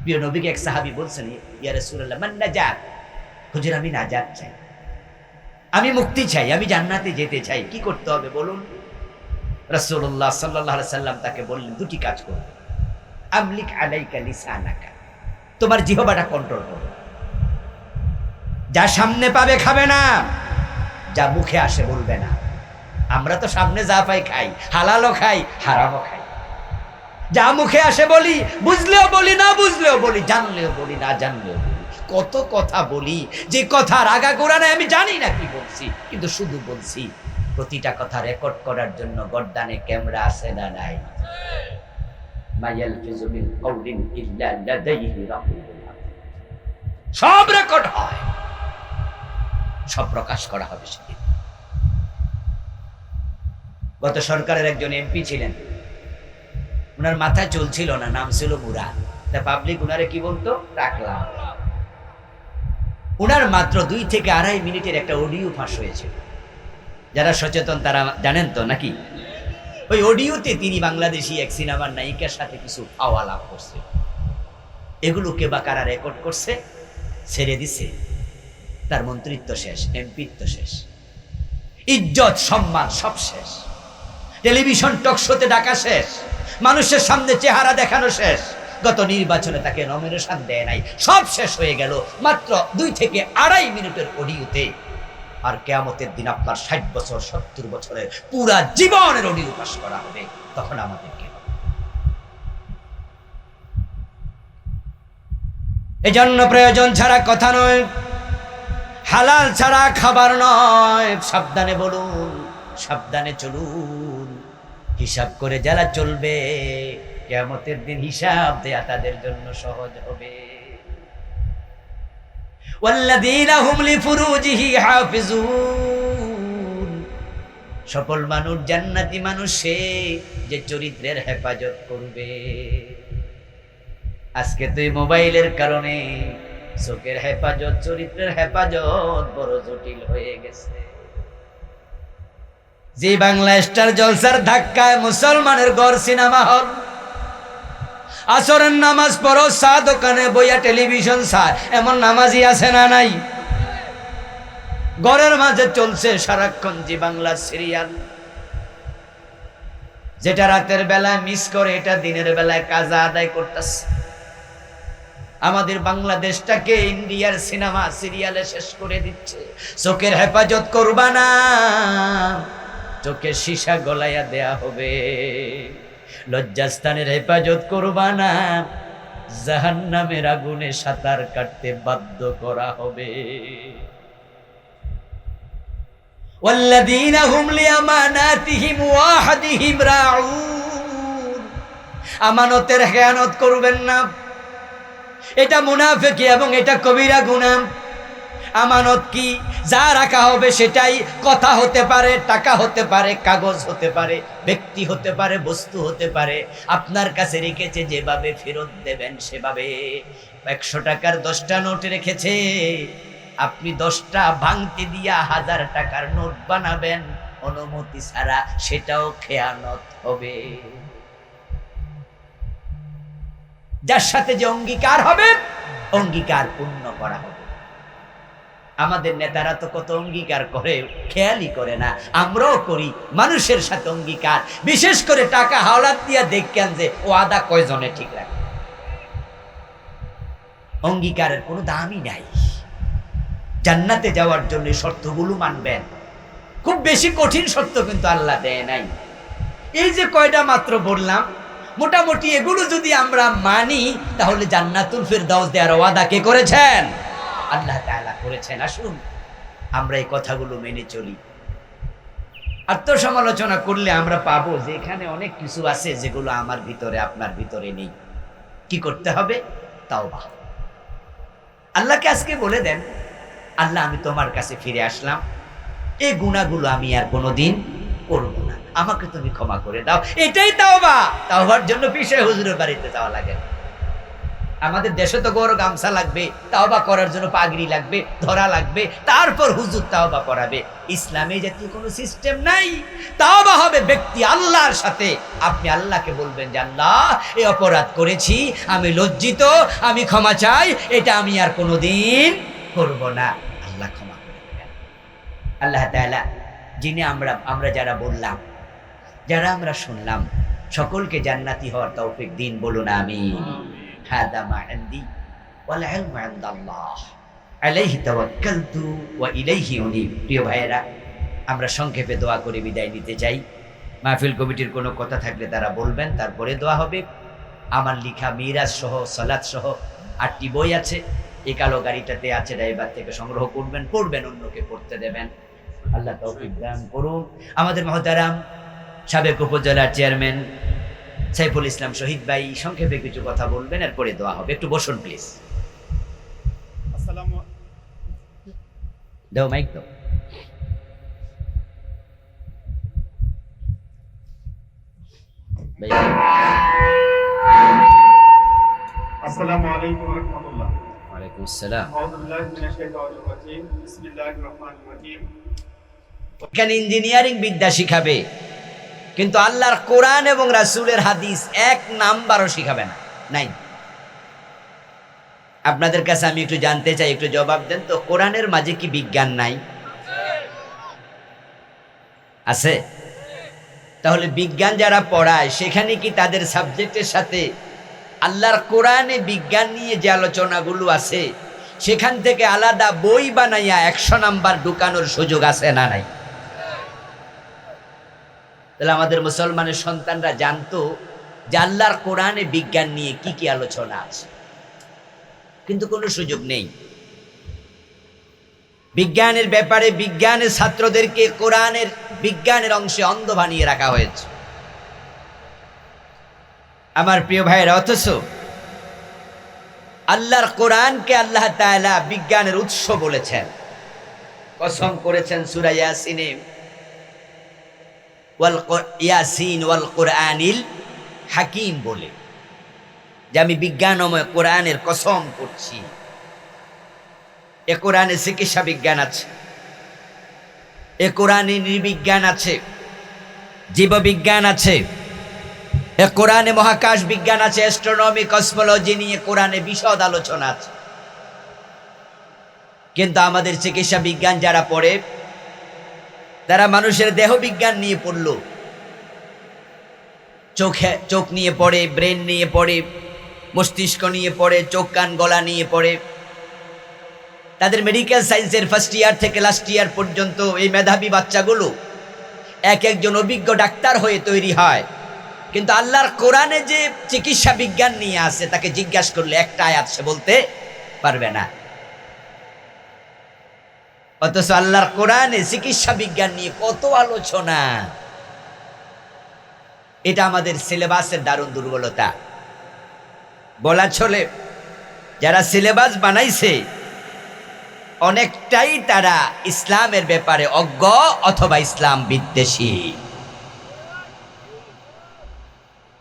প্রিয় নবীকে এক সাহাবী বলছেন, ইয়া রাসূলুল্লাহ মান নাজাত, হুজুর আমি নাজাত চাই, আমি মুক্তি চাই, আমি জান্নাতে যেতে চাই, কি করতে হবে বলুন? রাসূলুল্লাহ সাল্লাল্লাহু আলাইহি সাল্লাম তাকে বললেন, দুটি কাজ করো। আমলিক আলাইকা লিসানাকা, তোমার জিহ্বাটা কন্ট্রোল করো। যা সামনে পাবে খাবে না, যা মুখে আসে বলবে না। আমরা তো সামনে যা পাই খাই, হালালও খাই, হারামও খাই। যা মুখে আসে বলি, বুঝলেও বলি, না বুঝলেও বলি, জানলেও বলি, না জানলেও বলি। কত কথা বলি যে কথার আগাগোড়া নাই, আমি জানি না কি বলছি, কিন্তু শুধু বলছি। প্রতিটা কথা রেকর্ড করার জন্য গর্দানে ক্যামেরা আছে না নাই? মায়ালফিজু মিন কাউলিন ইল্লা লাদাইহি রাকিবুন আতীদ। সব রেকর্ড হয়, সব প্রকাশ করা হবে সেদিন। গত সরকারের একজন এমপি ছিলেন, উনার মাথায় চলছিল না, নাম ছিল মুরাদ। তা পাবলিক উনারে কি বলতো? টাকলা। উনার মাত্র 2 থেকে 2.5 মিনিটের একটা অডিও ফাঁস হয়েছিল। যারা সচেতন তারা জানেন তো নাকি? ওই অডিওতে তিনি বাংলাদেশি এক সিনেমার নায়িকার সাথে কিছু পাওয়া লাভ করছে। এগুলোকে বা কারা রেকর্ড করছে, ছেড়ে দিছে, তার মন্ত্রিত্ব শেষ, এমপিত্ব শেষ, ইজ্জত সম্মান সব শেষ, টেলিভিশন টক শোতে ডাকা শেষ, মানুষের সামনে চেহারা দেখানো শেষ। গত নির্বাচনে তাকে নমিনেশন দেয় নাই, সব শেষ হয়ে গেল মাত্র 2 থেকে 2.5 মিনিটের অডিওতে। আর কিয়ামতের দিন আপনার 60 বছর 70 বছরের পুরা জীবনের অডিও পাস করা হবে, তখন আমাদেরকে। এজন্য প্রয়োজন ছাড়া কথা নয়, হালাল ছাড়া খাবার নয়। সাবধানে বলুন, সাবধানে চলুন। হিসাব করে যারা চলবে, কিয়ামতের দিন হিসাব দেয়া তাদের জন্য সহজ হবে। ওয়াল্লাযীনা হুম লিফুরুজিহি হাফিজুন, সফল মানুষ, জান্নাতি মানুষ সে যে চরিত্রের হেফাজত করবে। আজকে তো এই মোবাইলের কারণে চোখের হেফাজত, চরিত্রের হেফাজত বড় জটিল হয়ে গেছে। যে বাংলা স্টার জলসার ধাক্কায় মুসলমানের ঘর সিনেমা হল, আসরের নামাজ পড়ো চা দোকানে বইয়া টেলিভিশন চায়, এমন নামাজি আছে না নাই? ঘরের মাঝে চলছে সারাক্ষণ জি বাংলা সিরিয়াল, যেটা রাতের বেলায় মিস করে এটা দিনের বেলায় কাজা আদায় করতেছে। আমাদের বাংলাদেশটাকে ইন্ডিয়ার সিনেমা সিরিয়ালে শেষ করে দিচ্ছে। চোখের হেফাজত করবা না, চোখে সীসা গলাইয়া দেয়া হবে। লজ্জাস্থানের হেফাজত করবা না, জাহান্নামের আগুনে সাঁতার কাটতে বাধ্য করা হবে। ওয়াল্লাযীনা হুম লিআমানাতিহিম ওয়া আহদিহিম রাউন, আমানতের খেয়ানত করবেন না। এটা মুনাফিকি এবং এটা কবিরা গুনাহ। আমানত কি? যা রাখা হবে সেটাই। কথা হতে পারে, টাকা হতে পারে, কাগজ হতে পারে, ব্যক্তি হতে পারে, বস্তু হতে পারে। আপনার কাছে রেখেছে, যেভাবে ফেরত দেবেন সেভাবে। 100 টাকার 10টা নোট রেখেছে, আপনি 10টা ভাঙতে দিয়া 1000 টাকার নোট বানাবেন অনুমতি ছাড়া, সেটাও খেয়ানত হবে। যার সাথে যে অঙ্গীকার হবে, অঙ্গীকার পূর্ণ করা হবে। আমাদের নেতারা তো কত অঙ্গীকার করে, খেয়ালই করে না। আমরাও করি মানুষের সাথে অঙ্গীকার, বিশেষ করে টাকা হাওলাত দিয়া দেখেন যে ও আদা কয়জনে ঠিক রাখে। অঙ্গীকারের কোনো দামই নাই। জান্নাতে যাওয়ার জন্য শর্তগুলো মানবেন। খুব বেশি কঠিন শর্ত কিন্তু আল্লাহ দেয় নাই। এই যে কয়টা মাত্র বললাম, মোটামুটি এগুলো যদি আমরা মানি তাহলে জান্নাতুল ফেরদাউস দেওয়ার ওয়াদা কে করেছেন? আল্লাহ তাআলা করেছেন। আসুন আমরা এই কথাগুলো মেনে চলি। আত্মসমালোচনা করলে আমরা পাবো যে এখানে অনেক কিছু আছে যেগুলো আমার ভিতরে আপনার ভিতরে নেই। কি করতে হবে? তাওবা। আল্লাহকে আজকে বলে দেন, আল্লাহ আমি তোমার কাছে ফিরে আসলাম, এই গুনাহগুলো আমি আর কোনোদিন করব না, আমাকে তুমি ক্ষমা করে দাও। এটাই তাওবা। তাওবার জন্য পিছায় হুজুরের বাড়িতে যাওয়া লাগে। আমাদের দেশে তো বড় গামছা লাগবে, তাওবা করার জন্য পাগড়ি লাগবে, ধরা লাগবে, তারপর হুজুর তাওবা করাবে। ইসলামে জাতীয় কোনো সিস্টেম নাই। তাওবা হবে ব্যক্তি আল্লাহর সাথে। আপনি আল্লাহকে বলবেন যে আল্লাহ এই অপরাধ করেছি, আমি লজ্জিত, আমি ক্ষমা চাই, এটা আমি আর কোনোদিন করব না। আল্লাহ ক্ষমা করে দেবেন। আল্লাহ তাআলা যিনি আমরা যারা বললাম, যারা আমরা শুনলাম, সকলকে জান্নাতি হওয়ার তৌফিক দিন। বলুন আমিন। হাদা মা ইনদি ওয়াল ইলমু ইনদাল্লাহ আলাইহি তাওয়াক্কালতু ওয়া ইলাইহি উনীব। প্রিয় ভাইয়েরা, আমরা সংক্ষেপে দোয়া করে বিদায় নিতে চাই। মাহফিল কমিটির কোনো কথা থাকলে তারা বলবেন, তারপরে দোয়া হবে। আমার লিখা মিরাজ সহ সালাত সহ 8টি বই আছে, এই কালো গাড়িটাতে আছে, ড্রাইভার থেকে সংগ্রহ করবেন, পড়বেন, অন্যকে পড়তে দেবেন। আল্লাহ তৌফিক দান করুন। আমাদের মহতারাম সাবেক উপজেলার চেয়ারম্যান সাইফুল ইসলাম শহীদ ভাই সংক্ষেপে কিছু কথা বলবেন, এরপরে দোয়া হবে। একটু বসুন প্লিজ। দাও মাইক দাও। আসসালামু আলাইকুম ওয়া রাহমাতুল্লাহ। ওয়া আলাইকুম আসসালাম। আউযু বিল্লাহি মিনাশ শাইতানির রাজীম। বিসমিল্লাহির রহমানির রহিম। এখানে ইঞ্জিনিয়ারিং বিদ্যা শিখাবে, কিন্তু আল্লাহর কোরআন এবং রাসূলের হাদিস এক নাম্বারও শিখাবে না। নাই। আপনাদের কাছে আমি একটু জানতে চাই, একটু জবাব দেন তো, কোরআনের মাঝে কি বিজ্ঞান নাই? আছে। তাহলে বিজ্ঞান যারা পড়ায় সেখানে কি তাদের সাবজেক্টের সাথে আল্লাহর কোরআনে বিজ্ঞান নিয়ে যে আলোচনাগুলো আছে সেখান থেকে আলাদা বই বানাইয়া 100 নাম্বার ঢুকানোর সুযোগ আছে না নাই? তাহলে আমাদের মুসলমানের সন্তানরা জানতো যে আল্লাহর কোরআনে বিজ্ঞান নিয়ে কি কি আলোচনা আছে, কিন্তু কোনো সুযোগ নেই। বিজ্ঞানের ব্যাপারে বিজ্ঞানের ছাত্রদেরকে কোরআনের বিজ্ঞানের অংশে অন্ধ বানিয়ে রাখা হয়েছে। আমার প্রিয় ভাইয়েরা, অথচ আল্লাহর কোরআনকে আল্লাহ তাআলা বিজ্ঞানের উৎস বলেছেন, কসম করেছেন সূরা ইয়াসিনে, ইয়াসিন ওয়াল কোরআনিল হাকিম বলে, যে আমি বিজ্ঞানময় কোরআনের কসম করছি। এ কোরআনে চিকিৎসা বিজ্ঞান আছে, এ কোরআনে নৃবিজ্ঞান আছে, জীববিজ্ঞান আছে, এ কোরআনে মহাকাশ বিজ্ঞান আছে, অ্যাস্ট্রোনমি, কসমোলজি নিয়ে কোরআনে বিশদ আলোচনা আছে। কিন্তু আমাদের চিকিৎসা বিজ্ঞান যারা পড়ে তারা মানুষের দেহ বিজ্ঞান নিয়ে পড়ল, চোখ নিয়ে পড়ে, ব্রেন নিয়ে পড়ে, মস্তিষ্ক নিয়ে পড়ে, চোখ কান গলা নিয়ে পড়ে। তাদের মেডিকেল সায়েন্সের ফার্স্ট ইয়ার থেকে লাস্ট ইয়ার পর্যন্ত এই মেধাবী বাচ্চাগুলো এক একজন অভিজ্ঞ ডাক্তার হয়ে তৈরি হয়। কিন্তু আল্লাহর কোরআনে যে চিকিৎসা বিজ্ঞান নিয়ে আছে তাকে জিজ্ঞাসা করলে একটা আয়াত সে বলতে পারবে না। অথচ আল্লাহর কোরআনে চিকিৎসা বিজ্ঞান নিয়ে কত আলোচনা। এটা আমাদের সিলেবাসের দারুণ দুর্বলতা। বলা চলে যারা সিলেবাস বানাইছে অনেকটাই তারা ইসলামের ব্যাপারে অজ্ঞ অথবা ইসলাম বিদ্বেষী,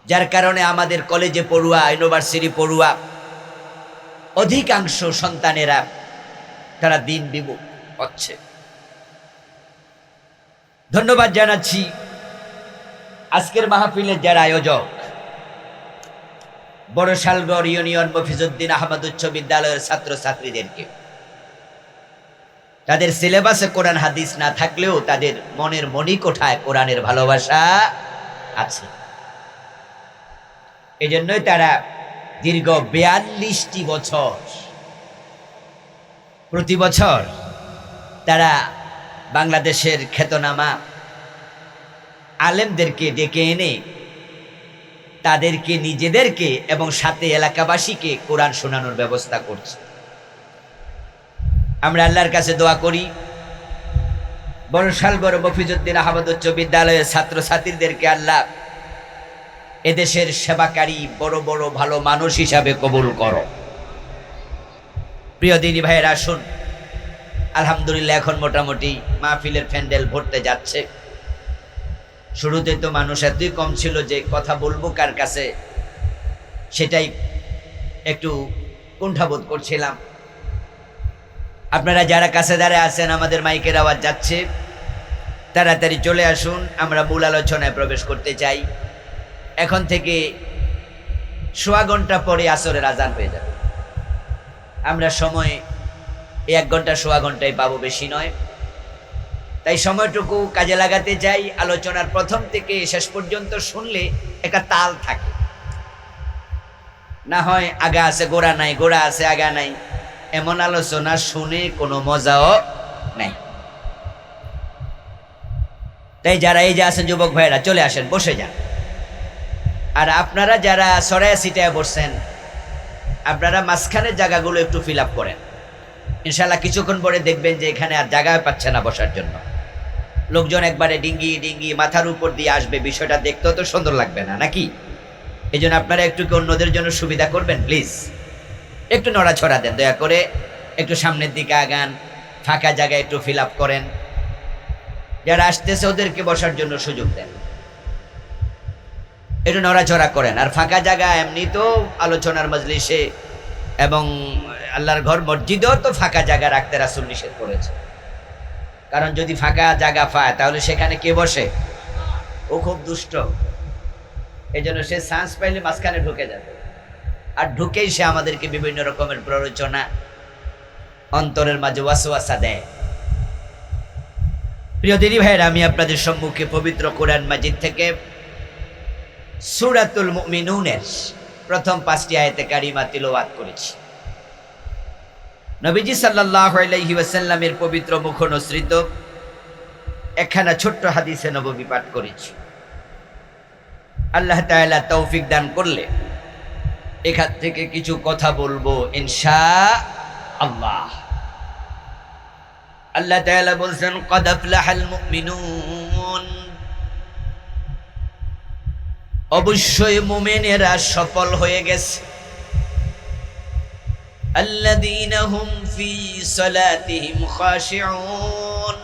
যার কারণে আমাদের কলেজে পড়ুয়া, ইউনিভার্সিটি পড়ুয়া অধিকাংশ সন্তানেরা তারা দিন বিমুখ হচ্ছে। ধন্যবাদ জানাচ্ছি আজকের মাহফিলের যারা আয়োজক, বড়শালগড় ইউনিয়ন মফিজউদ্দিন আহমদ উচ্চ বিদ্যালয়ের ছাত্রছাত্রীদেরকে। তাদের সিলেবাসে কোরআন হাদিস না থাকলেও তাদের মনের মণিকোঠায় কোরআনের ভালোবাসা আছে। এজন্যই তারা দীর্ঘ 42টি বছর প্রতি বছর তারা বাংলাদেশের খ্যাতনামা আলেমদেরকে ডেকে এনে তাদেরকে, নিজেদেরকে এবং সাথে এলাকাবাসীকে কোরআন শোনানোর ব্যবস্থা করছে। আমরা আল্লাহর কাছে দোয়া করি বরিশাল বড় মফিজউদ্দিন আহমদ উচ্চ বিদ্যালয়ের ছাত্রছাত্রীদেরকে আল্লাহ এদেশের সেবাকারী বড় বড় ভালো মানুষ হিসাবে কবুল করো। প্রিয় দিনী ভাইয়েরা, আসুন, আলহামদুলিল্লাহ এখন মোটামুটি মাহফিলের প্যান্ডেল ভরতে যাচ্ছে। শুরুতে তো মানুষ এতই কম ছিল যে কথা বলবো কার কাছে সেটাই একটু কুণ্ঠাবোধ করছিলাম। আপনারা যারা কাছে দাঁড়ায় আছেন, আমাদের মাইকের আওয়াজ যাচ্ছে, তাড়াতাড়ি চলে আসুন, আমরা মূল আলোচনায় প্রবেশ করতে চাই। এখন থেকে সোয়া ঘন্টা পরে আসরের আজান হয়ে যাবে। আমরা সময় 1 ঘন্টা সোয়া ঘন্টায় পাবো, বেশি নয়। তাই সময়টুকু কাজে লাগাতে চাই। আলোচনার প্রথম থেকে শেষ পর্যন্ত শুনলে একটা তাল থাকে, না হয় আগা আছে গোড়া নাই, গোড়া আছে আগা নাই, এমন আলোচনা শুনে কোনো মজাও নাই। তাই যারা এই যে আছেন যুবক ভাইয়েরা, চলে আসেন, বসে যান। আর আপনারা যারা সরাইয়া সিটায় বসছেন, আপনারা মাঝখানের জায়গাগুলো একটু ফিল আপ করেন। ইনশাল্লাহ কিছুক্ষণ পরে দেখবেন যে এখানে আর জায়গা পাচ্ছে না বসার জন্য। লোকজন একবারে ডিঙ্গি ডিঙ্গি মাথার উপর দিয়ে আসবে, বিষয়টা দেখতেও তো সুন্দর লাগবে না, নাকি? এই জন্য আপনারা একটু অন্যদের জন্য সুবিধা করবেন, প্লিজ একটু নড়াছড়া দেন, দয়া করে একটু সামনের দিকে আগান, ফাঁকা জায়গায় একটু ফিল আপ করেন। যারা আসতেছে ওদেরকে বসার জন্য সুযোগ দেন, একটু নড়াচড়া করেন। আর ফাঁকা জায়গা এমনি তো আলোচনার মজলিসে এবং আল্লাহর ঘর মসজিদেও তো ফাঁকা জায়গা রাখতে রাসূল নিষেধ করেছে। কারণ যদি ফাঁকা জায়গা পায় তাহলে সেখানে কে বসে? ও খুব দুষ্ট, এই জন্য সে চান্স পাইলে মাঝখানে ঢুকে যাবে। আর ঢুকেই সে আমাদেরকে বিভিন্ন রকমের প্ররোচনা, অন্তরের মাঝে ওয়াসওয়াসা দেয়। প্রিয় দিনী ভাইয়েরা, আমি আপনাদের সম্মুখে পবিত্র কোরআন মাজিদ থেকে সূরাতুল মুমিনুনের প্রথম 5টি আয়াতে কারিমা তিলাওয়াত করেছি। নবীজি সাল্লাল্লাহু আলাইহি ওয়াসাল্লামের পবিত্র মুখনসৃত একখানা ছোট্ট হাদিসে নববী পাঠ করেছি। আল্লাহ তাআলা তৌফিক দান করলে এখান থেকে কিছু কথা বলবো ইনশাআল্লাহ। আল্লাহ তাআলা বলছেন, ক্বাদ আফলাহাল মুমিনুন, অবশ্যই মুমিনেরা সফল হয়ে গেছে। আল্লাযীনা হুম ফি সালাতিহিম খাশিউন,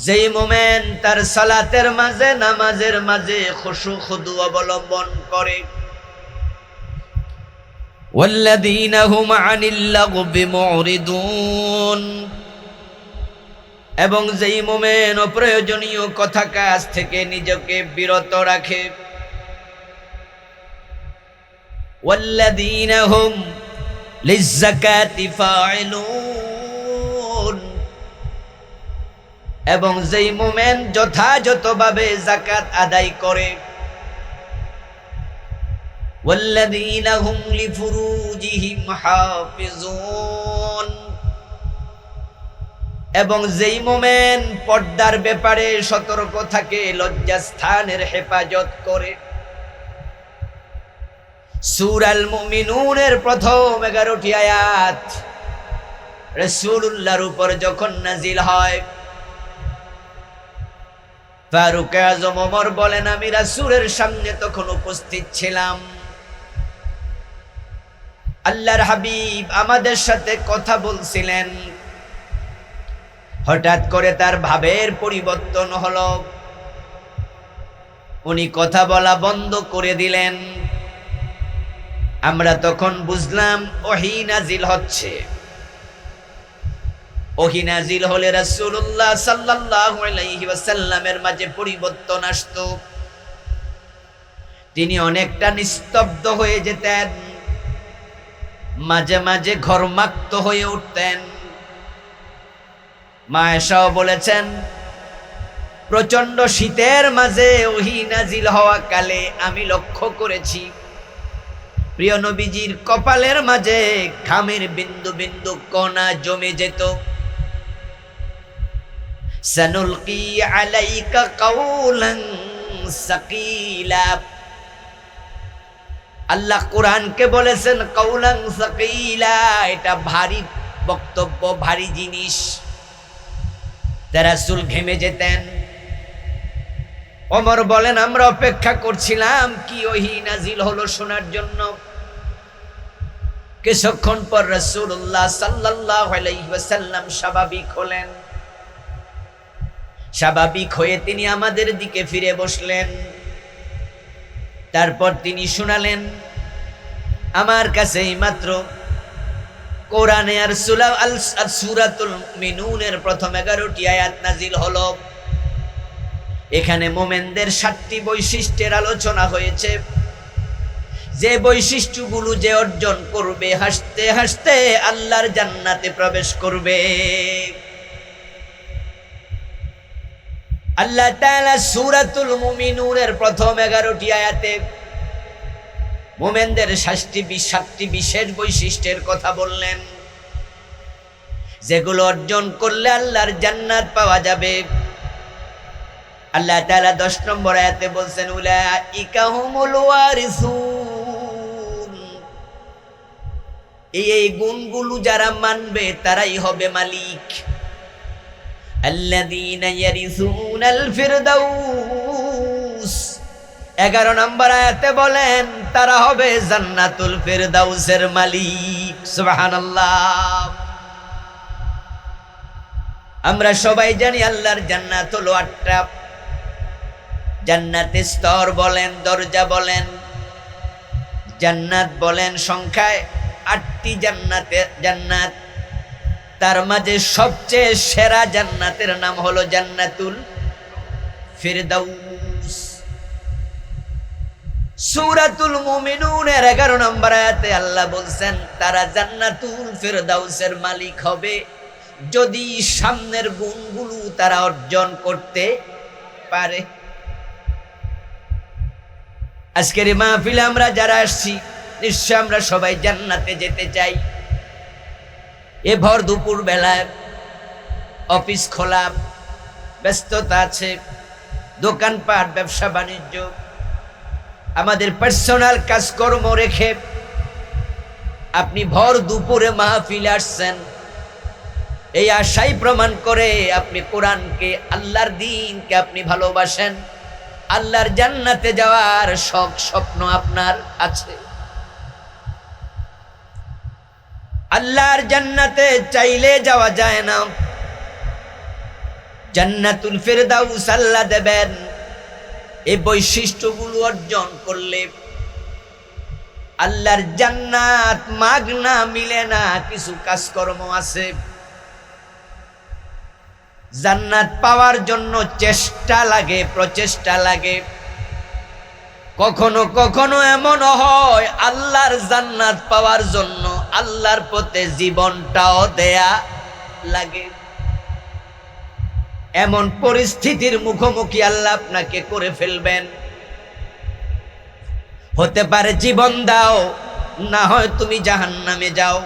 যেই মুমিন তার সালাতের মাঝে, নামাজের মাঝে খুশু খুদু অবলম্বন করে। ওয়াল্লাযীনা হুম আনিল লাগবি মুরিদুন, এবং যেই মুমিন অপ্রয়োজনীয় কথা কাজ থেকে নিজেকে বিরত রাখে। ওয়াল্লাযীনা হুম লিয-যাকাতি ফাইলুন, এবং যেই মুমিন যথাযথভাবে যাকাত আদায় করে। ওয়াল্লাযীনা হুম লিফুরুজিহিম হাফিজুন, এবং যেই মুমিন পর্দার ব্যাপারে সতর্ক থাকে, লজ্জাস্থানের হেফাজত করে। সূরাল মুমিনুনের প্রথম 11টি আয়াত রাসূলুল্লাহর উপর যখন নাজিল হয়, ফারুক আযম ওমর বলেন, আমি রাসূলের সামনে তখন উপস্থিত ছিলাম। আল্লাহর হাবিব আমাদের সাথে কথা বলছিলেন। হঠাৎ করে তার ভাবের পরিবর্তন হলো, উনি কথা বলা বন্ধ করে দিলেন। আমরা তখন বুঝলাম ওহী নাজিল হচ্ছে। ওহী নাজিল হলে রাসূলুল্লাহ সাল্লাল্লাহু আলাইহি ওয়াসাল্লামের মাঝে পরিবর্তন আসতো। তিনি অনেকটা নিস্তব্ধ হয়ে যেতেন, মাঝে মাঝে ঘর্মাক্ত হয়ে উঠতেন। মা আয়েশাও বলেছেন, প্রচন্ড শীতের মাঝে ওহী নাজিল হওয়া কালে আমি লক্ষ্য করেছি প্রিয় নবীজির কপালের মাঝে ঘামের বিন্দু বিন্দু কণা জমে যেত। সানুলকি আলাইকা কাওলান সাকিলা। আল্লাহ কোরআনকে বলেছেন কাউলান সাকিলা, এটা ভারী বক্তব্য, ভারী জিনিস। রাসূল ঘেমে যেতেন। ওমর বলেন আমরা অপেক্ষা করছিলাম কি ওহী নাজিল হলো শোনার জন্য। কিছুক্ষণ পর রাসূলুল্লাহ সাল্লাল্লাহু আলাইহি ওয়াসাল্লাম স্বাভাবিক হলেন। স্বাভাবিক হয়ে তিনি আমাদের দিকে ফিরে বসলেন। তারপর তিনি শোনালেন, আমার কাছে মাত্র কোরআনে আর সূরাতুল মুমিনুনের প্রথম 11টি আয়াত নাজিল হলো। এখানে মোমেনদের 7টি বৈশিষ্ট্যের আলোচনা হয়েছে। যে বৈশিষ্ট্যগুলো যে অর্জন করবে হাসতে হাসতে আল্লাহর জান্নাতে প্রবেশ করবে। আল্লাহ তাআলা সূরাতুল মুমিনুনের প্রথম 11টি আয়াতে মুমিনদের 7টি বিশেষ বৈশিষ্ট্যের কথা বললেন, যেগুলো অর্জন করলে আল্লাহর জান্নাত পাওয়া যাবে। আল্লাহ তাআলা 10 নম্বর আয়াতে বলছেন উলাইকা হুমুল ওয়ারিসুন, এই গুণগুলো যারা মানবে তারাই হবে মালিক। আল্লাযীনা ইয়ারিসুনাল ফিরদাউস, 11 নম্বর আয়াতে বলেন তারা হবে জান্নাতুল ফিরদাউসের মালিক। সুবহানাল্লাহ। আমরা সবাই জানি আল্লাহর জান্নাত হলো 8টা। জান্নাতের স্তর বলেন, দরজা বলেন, জান্নাত বলেন, সংখ্যায় 8টি জান্নাত। তার মাঝে সবচেয়ে সেরা জান্নাতের নাম হলো জান্নাতুল ফিরদাউস। সূরাতুল মুমিনুনের 11 নম্বর আয়াতে আল্লাহ বলছেন তারা জান্নাতুল ফিরদাউসের মালিক হবে যদি সামনের গুণগুলো তারা অর্জন করতে পারে। আজকের এই মাহফিলে আমরা যারা আসছি নিশ্চয় আমরা সবাই জান্নাতে যেতে চাই। এ ভর দুপুর বেলায় অফিস খোলা, ব্যস্ততা আছে, দোকানপাট, ব্যবসা বাণিজ্য, আমাদের পার্সোনাল কাজকর্ম রেখে আপনি ভর দুপুরে মাহফিলে আসছেন। এই আশাই প্রমাণ করে আপনি কোরআনকে, আল্লাহর দ্বীনকে আপনি ভালোবাসেন। আল্লাহর জান্নাতে যাওয়ার শখ স্বপ্ন আপনার আছে। আল্লাহর জান্নাতে চাইলে যাওয়া যায় না। জান্নাতুল ফিরদাউস আল্লাহ দেবেন। এই বৈশিষ্ট্যগুলো অর্জন করলে আল্লাহর জান্নাত মাগনা মিলে না, কিছু কাজকর্ম আছে। জান্নাত পাওয়ার জন্য চেষ্টা লাগে, প্রচেষ্টা লাগে। কখনো কখনো এমন হয় আল্লাহর জান্নাত পাওয়ার জন্য আল্লাহর পথে জীবনটাও দেয়া লাগে। এমন পরিস্থিতির মুখোমুখি আল্লাহ আপনাকে করে ফেলবেন। হতে পারে জীবন দাও, না হয় তুমি জাহান্নামে যাও।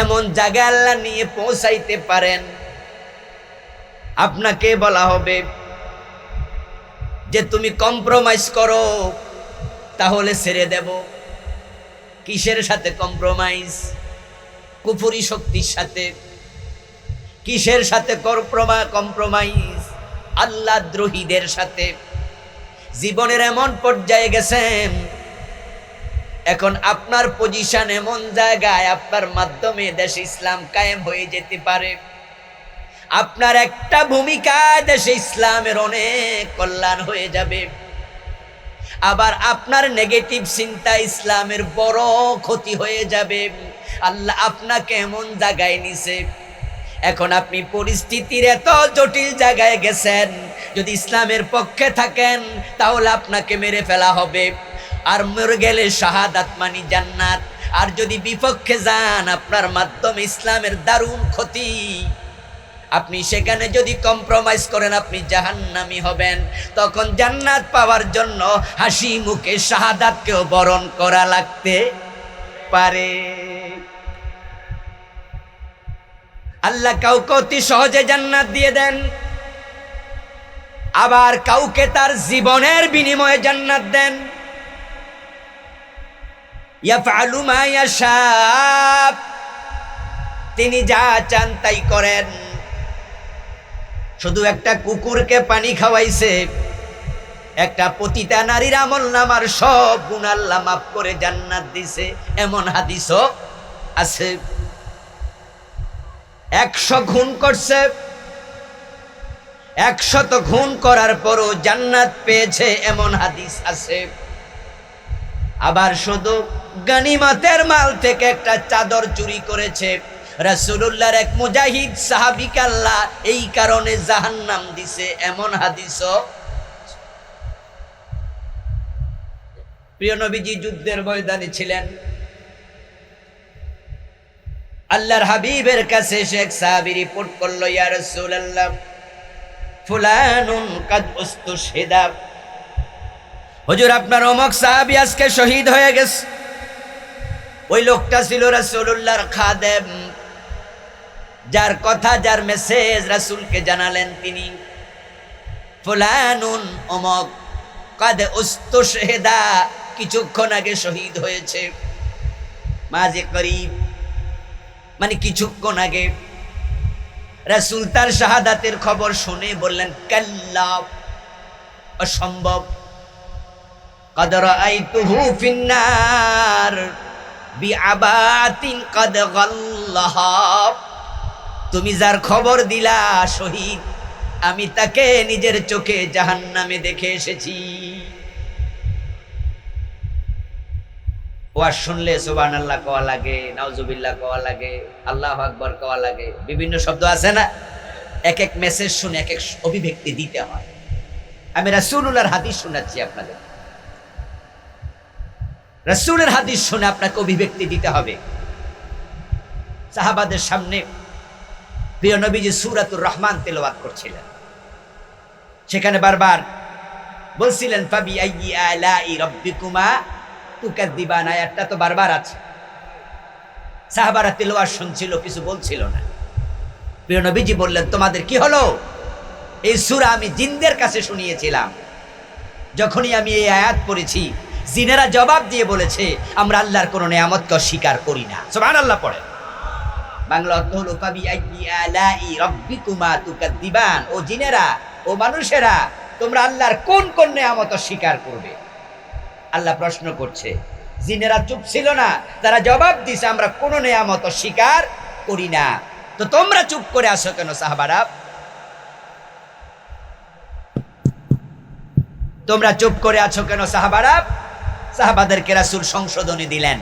এমন জায়গায় আল্লাহ নিয়ে পৌঁছাইতে পারেন। আপনাকে বলা হবে যে তুমি কম্প্রোমাইজ করো, তাহলে ছেড়ে দেব। কিসের সাথে কম্প্রোমাইজ? কুফরি শক্তির সাথে। কিসের সাথে কম্প্রোমাইজ? আল্লাহ দ্রোহীদের সাথে। জীবনের এমন পর্যায়ে গেছেন, এখন আপনার পজিশন এমন জায়গায়, আপনার মাধ্যমে দেশে ইসলাম কায়েম হয়ে যেতে পারে। আপনার একটা ভূমিকা দেশে ইসলামের অনেক কল্যাণ হয়ে যাবে। আবার আপনার নেগেটিভ চিন্তা ইসলামের বড় ক্ষতি হয়ে যাবে। আল্লাহ আপনাকে এমন জায়গায় নিছে, এখন আপনি পরিস্থিতির এত জটিল জায়গায় গেছেন, যদি ইসলামের পক্ষে থাকেন তাহলে আপনাকে মেরে ফেলা হবে, আর মরে গেলে শাহাদাত মানি জান্নাত। আর যদি বিপক্ষে যান, আপনার মাধ্যমে ইসলামের দারুণ ক্ষতি। আপনি সেখানে যদি কম্প্রোমাইজ করেন আপনি জাহান্নামী হবেন। তখন জান্নাত পাওয়ার জন্য হাসি মুখে শাহাদাতকেও বরণ করা লাগতে পারে। আল্লাহ কাউকে অতি সহজে জান্নাত দিয়ে দেন, আবার কাউকে তার জীবনের বিনিময়ে জান্নাত দেন। ইয়াফআলু মা ইয়াশা, তিনি যা চান তাই করেন। শুধু একটা কুকুরকে পানি খাওয়াইছে, একটা পতিতা নারীর আমলনামার সব গুনাহ আল্লাহ মাফ করে জান্নাত দিছে, এমন হাদিসও আছে। 100 খুন করছে, 100 খুন করার পরও জান্নাত পেয়েছে, এমন হাদিস আছে। আবার শুধু গনিমতের মাল থেকে একটা চাদর চুরি করেছে, রাসূলুল্লাহর এক মুজাহিদ সাহাবীকে আল্লাহ এই কারণে জাহান্নাম দিছে, এমন হাদিসও। প্রিয় নবীজি যুদ্ধের ময়দানে ছিলেন, আল্লাহর হাবিবের কাছে এসে এক সাহাবী রিপোর্ট করলো, ইয়া রাসূলুল্লাহ ফুলানুন কাদ উস্তুশহিদা, হুজুর আপনার অমুক সাহাবী আজকে শহীদ হয়ে গেছে। ওই লোকটা ছিল রাসূলুল্লাহর খাদেম, যার কথা যার মেসেজ রাসূলকে জানালেন তিনি। ফুলানুন অমুক কাদ উস্তুশহিদা, কিছুক্ষণ আগে শহীদ হয়েছে। মাঝে করিব মানে কিছুক্ষণ আগে। রাসূল তার শাহাদাতের খবর শুনে বললেন, কাল্লা, অসম্ভব। قد رأيته في النار بعبات قد غلها, তুমি যার খবর দিলা শহীদ, আমি তাকে নিজের চোখে জাহান্নামে দেখে এসেছি। ওয়াজ শুনলে সুবহানাল্লাহ কোয়া লাগে, নাউজুবিল্লাহ কোয়া লাগে, আল্লাহু আকবার কোয়া লাগে, বিভিন্ন শব্দ আছে না। এক এক মেসেজ শুনে এক এক অভিব্যক্তি দিতে হয়। আমি রাসূলুল্লাহর হাদিস শোনাচ্ছি আপনাদের, রাসূলের হাদিস শুনে আপনাকে অভিব্যক্তি দিতে হবে। সাহাবাদের সামনে প্রিয় নবীজি সূরাতুর রহমান তেলাওয়াত করছিলেন, সেখানে বারবার বলছিলেন ফাবি আইয়ি আলাই রাব্বিকুমা তুকাযযিবান, আয়াতটা তো বারবার আছে। সাহাবারা তেলাওয়াত শুনছিল, কিছু বলছিল না। প্রিয় নবীজি বললেন, তোমাদের কি হলো? এই সূরা আমি জিনদের কাছে শুনিয়েছিলাম, যখনই আমি এই আয়াত পড়েছি জিনেরা জবাব দিয়ে বলেছে, আমরা আল্লাহর কোন নিয়ামতকে অস্বীকার করি না। সুবহানাল্লাহ পড়ে। বাংলা অর্থ হলো ফাবি আইয়ি আলাই রাব্বিকুমা তুকাযযিবান, ও জিনেরা, ও মানুষেরা, তোমরা আল্লাহর কোন কোন নিয়ামত অস্বীকার করবে? আল্লাহ প্রশ্ন করছে। জিনেরা চুপ ছিল না, তারা জবাব দিছে, আমরা কোন নিয়ামত অস্বীকার করি না। তো তোমরা চুপ করে আছো কেন সাহাবারা? তোমরা চুপ করে আছো কেন সাহাবারা? সাহাবাদেরকে রাসূল সংশোধনী দিলেন।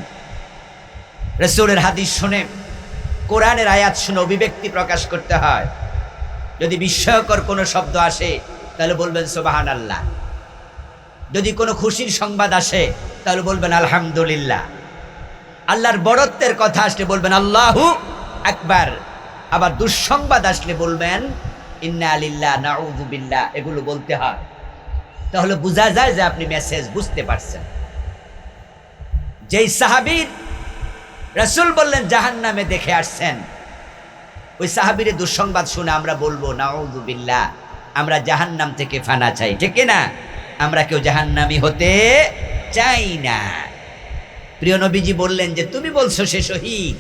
রাসূলের হাদিস শুনে, কোরআনের আয়াত শুনে অভিব্যক্তি প্রকাশ করতে হয়। যদি বিস্ময়কর কোনো শব্দ আসে তাহলে বলবেন সুবহানাল্লাহ, যদি কোনো খুশির সংবাদ আসে তাহলে বলবেন আলহামদুলিল্লাহ, আল্লাহর বড়ত্বের কথা আসলে বলবেন আল্লাহু আকবার, আবার দুঃসংবাদ আসলে বলবেন ইন্না লিল্লাহ নাউযু বিল্লাহ, এগুলো বলতে হয়। তাহলে বোঝা যায় যে আপনি মেসেজ বুঝতে পারছেন। যেই সাহাবীর রাসূল বললেন জাহান্নামে দেখে আসছেন, ওই সাহাবীর দুঃসংবাদ শুনে আমরা বলবো নাউযু বিল্লাহ, আমরা জাহান্নাম থেকে ফানা চাই, ঠিক না? আমরা কেউ জাহান্নামী হতে চাই না। প্রিয় নবীজি বললেন যে তুমি বলছো সে শহীদ,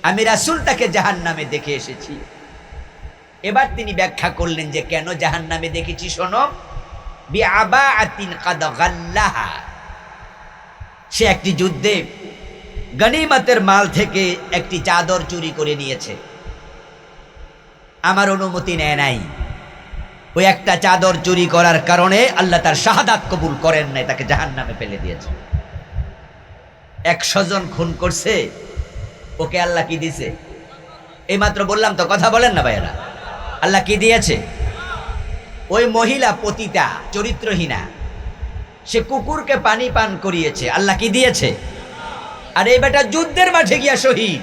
আমি রাসূল তাকে জাহান্নামে দেখে এসেছি। এবার তিনি ব্যাখ্যা করলেন যে কেন জাহান্নামে দেখেছি। শোনো, বিআবাআতিন কাদ গাল্লাহা, সে একটি যুদ্ধে গনিমতের মাল থেকে একটি চাদর চুরি করে নিয়েছে, আমার অনুমতি নেয় নাই। ওই একটা চাদর চুরি করার কারণে আল্লাহ তার শাহাদাত কবুল করেন নাই, তাকে জাহান্নামে ফেলে দিয়েছে। 100 জন খুন করছে, ওকে আল্লাহ কি দিয়েছে? এইমাত্র বললাম তো, কথা বলেন না ভাইয়েরা। আল্লাহ কি দিয়েছে? ওই মহিলা পতিতা, চরিত্রহীনা, সে কুকুরকে পানি পান করিয়েছে, আল্লাহ কি দিয়েছে? আর এই বেটা যুদ্ধের মাঠে গিয়া শহীদ,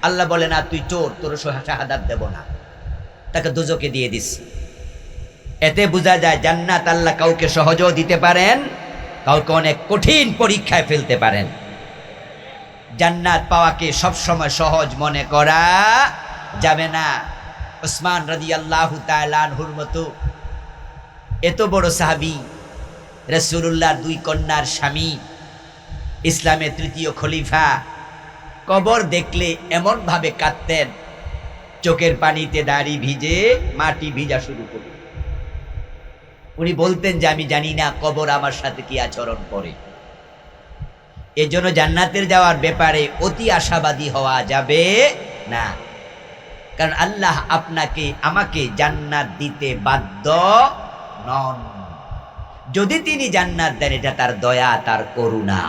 আল্লাহ বলে না তুই চোর, তোর শাহাদাত দেব না, তাকে দোজকে দিয়ে দিস। এতে বোঝা যায় জান্নাত আল্লাহ কাউকে সহজও দিতে পারেন, কাউকে অনেক কঠিন পরীক্ষায় ফেলতে পারেন। জান্নাত পাওয়াকে সবসময় সহজ মনে করা যাবে না। ওসমান রাদিয়াল্লাহু তাআলা আনহুর মতো এত বড় সাহাবী, রাসূলুল্লাহর দুই কন্যার স্বামী, ইসলামের তৃতীয় খলিফা, কবর দেখলে এমন ভাবে কাঁদতেন, চোখের পানিতে দাড়ি ভিজে মাটি ভিজা শুরু করত। উনি বলতেন যে আমি জানি না কবর আমার সাথে কি আচরণ করে। এজন্য জান্নাতের যাওয়ার ব্যাপারে অতি আশাবাদী হওয়া যাবে না, কারণ আল্লাহ আপনাকে আমাকে জান্নাত দিতে বাধ্য নন। যদি তিনি জান্নাত দেন এটা তার দয়া, তার করুণা।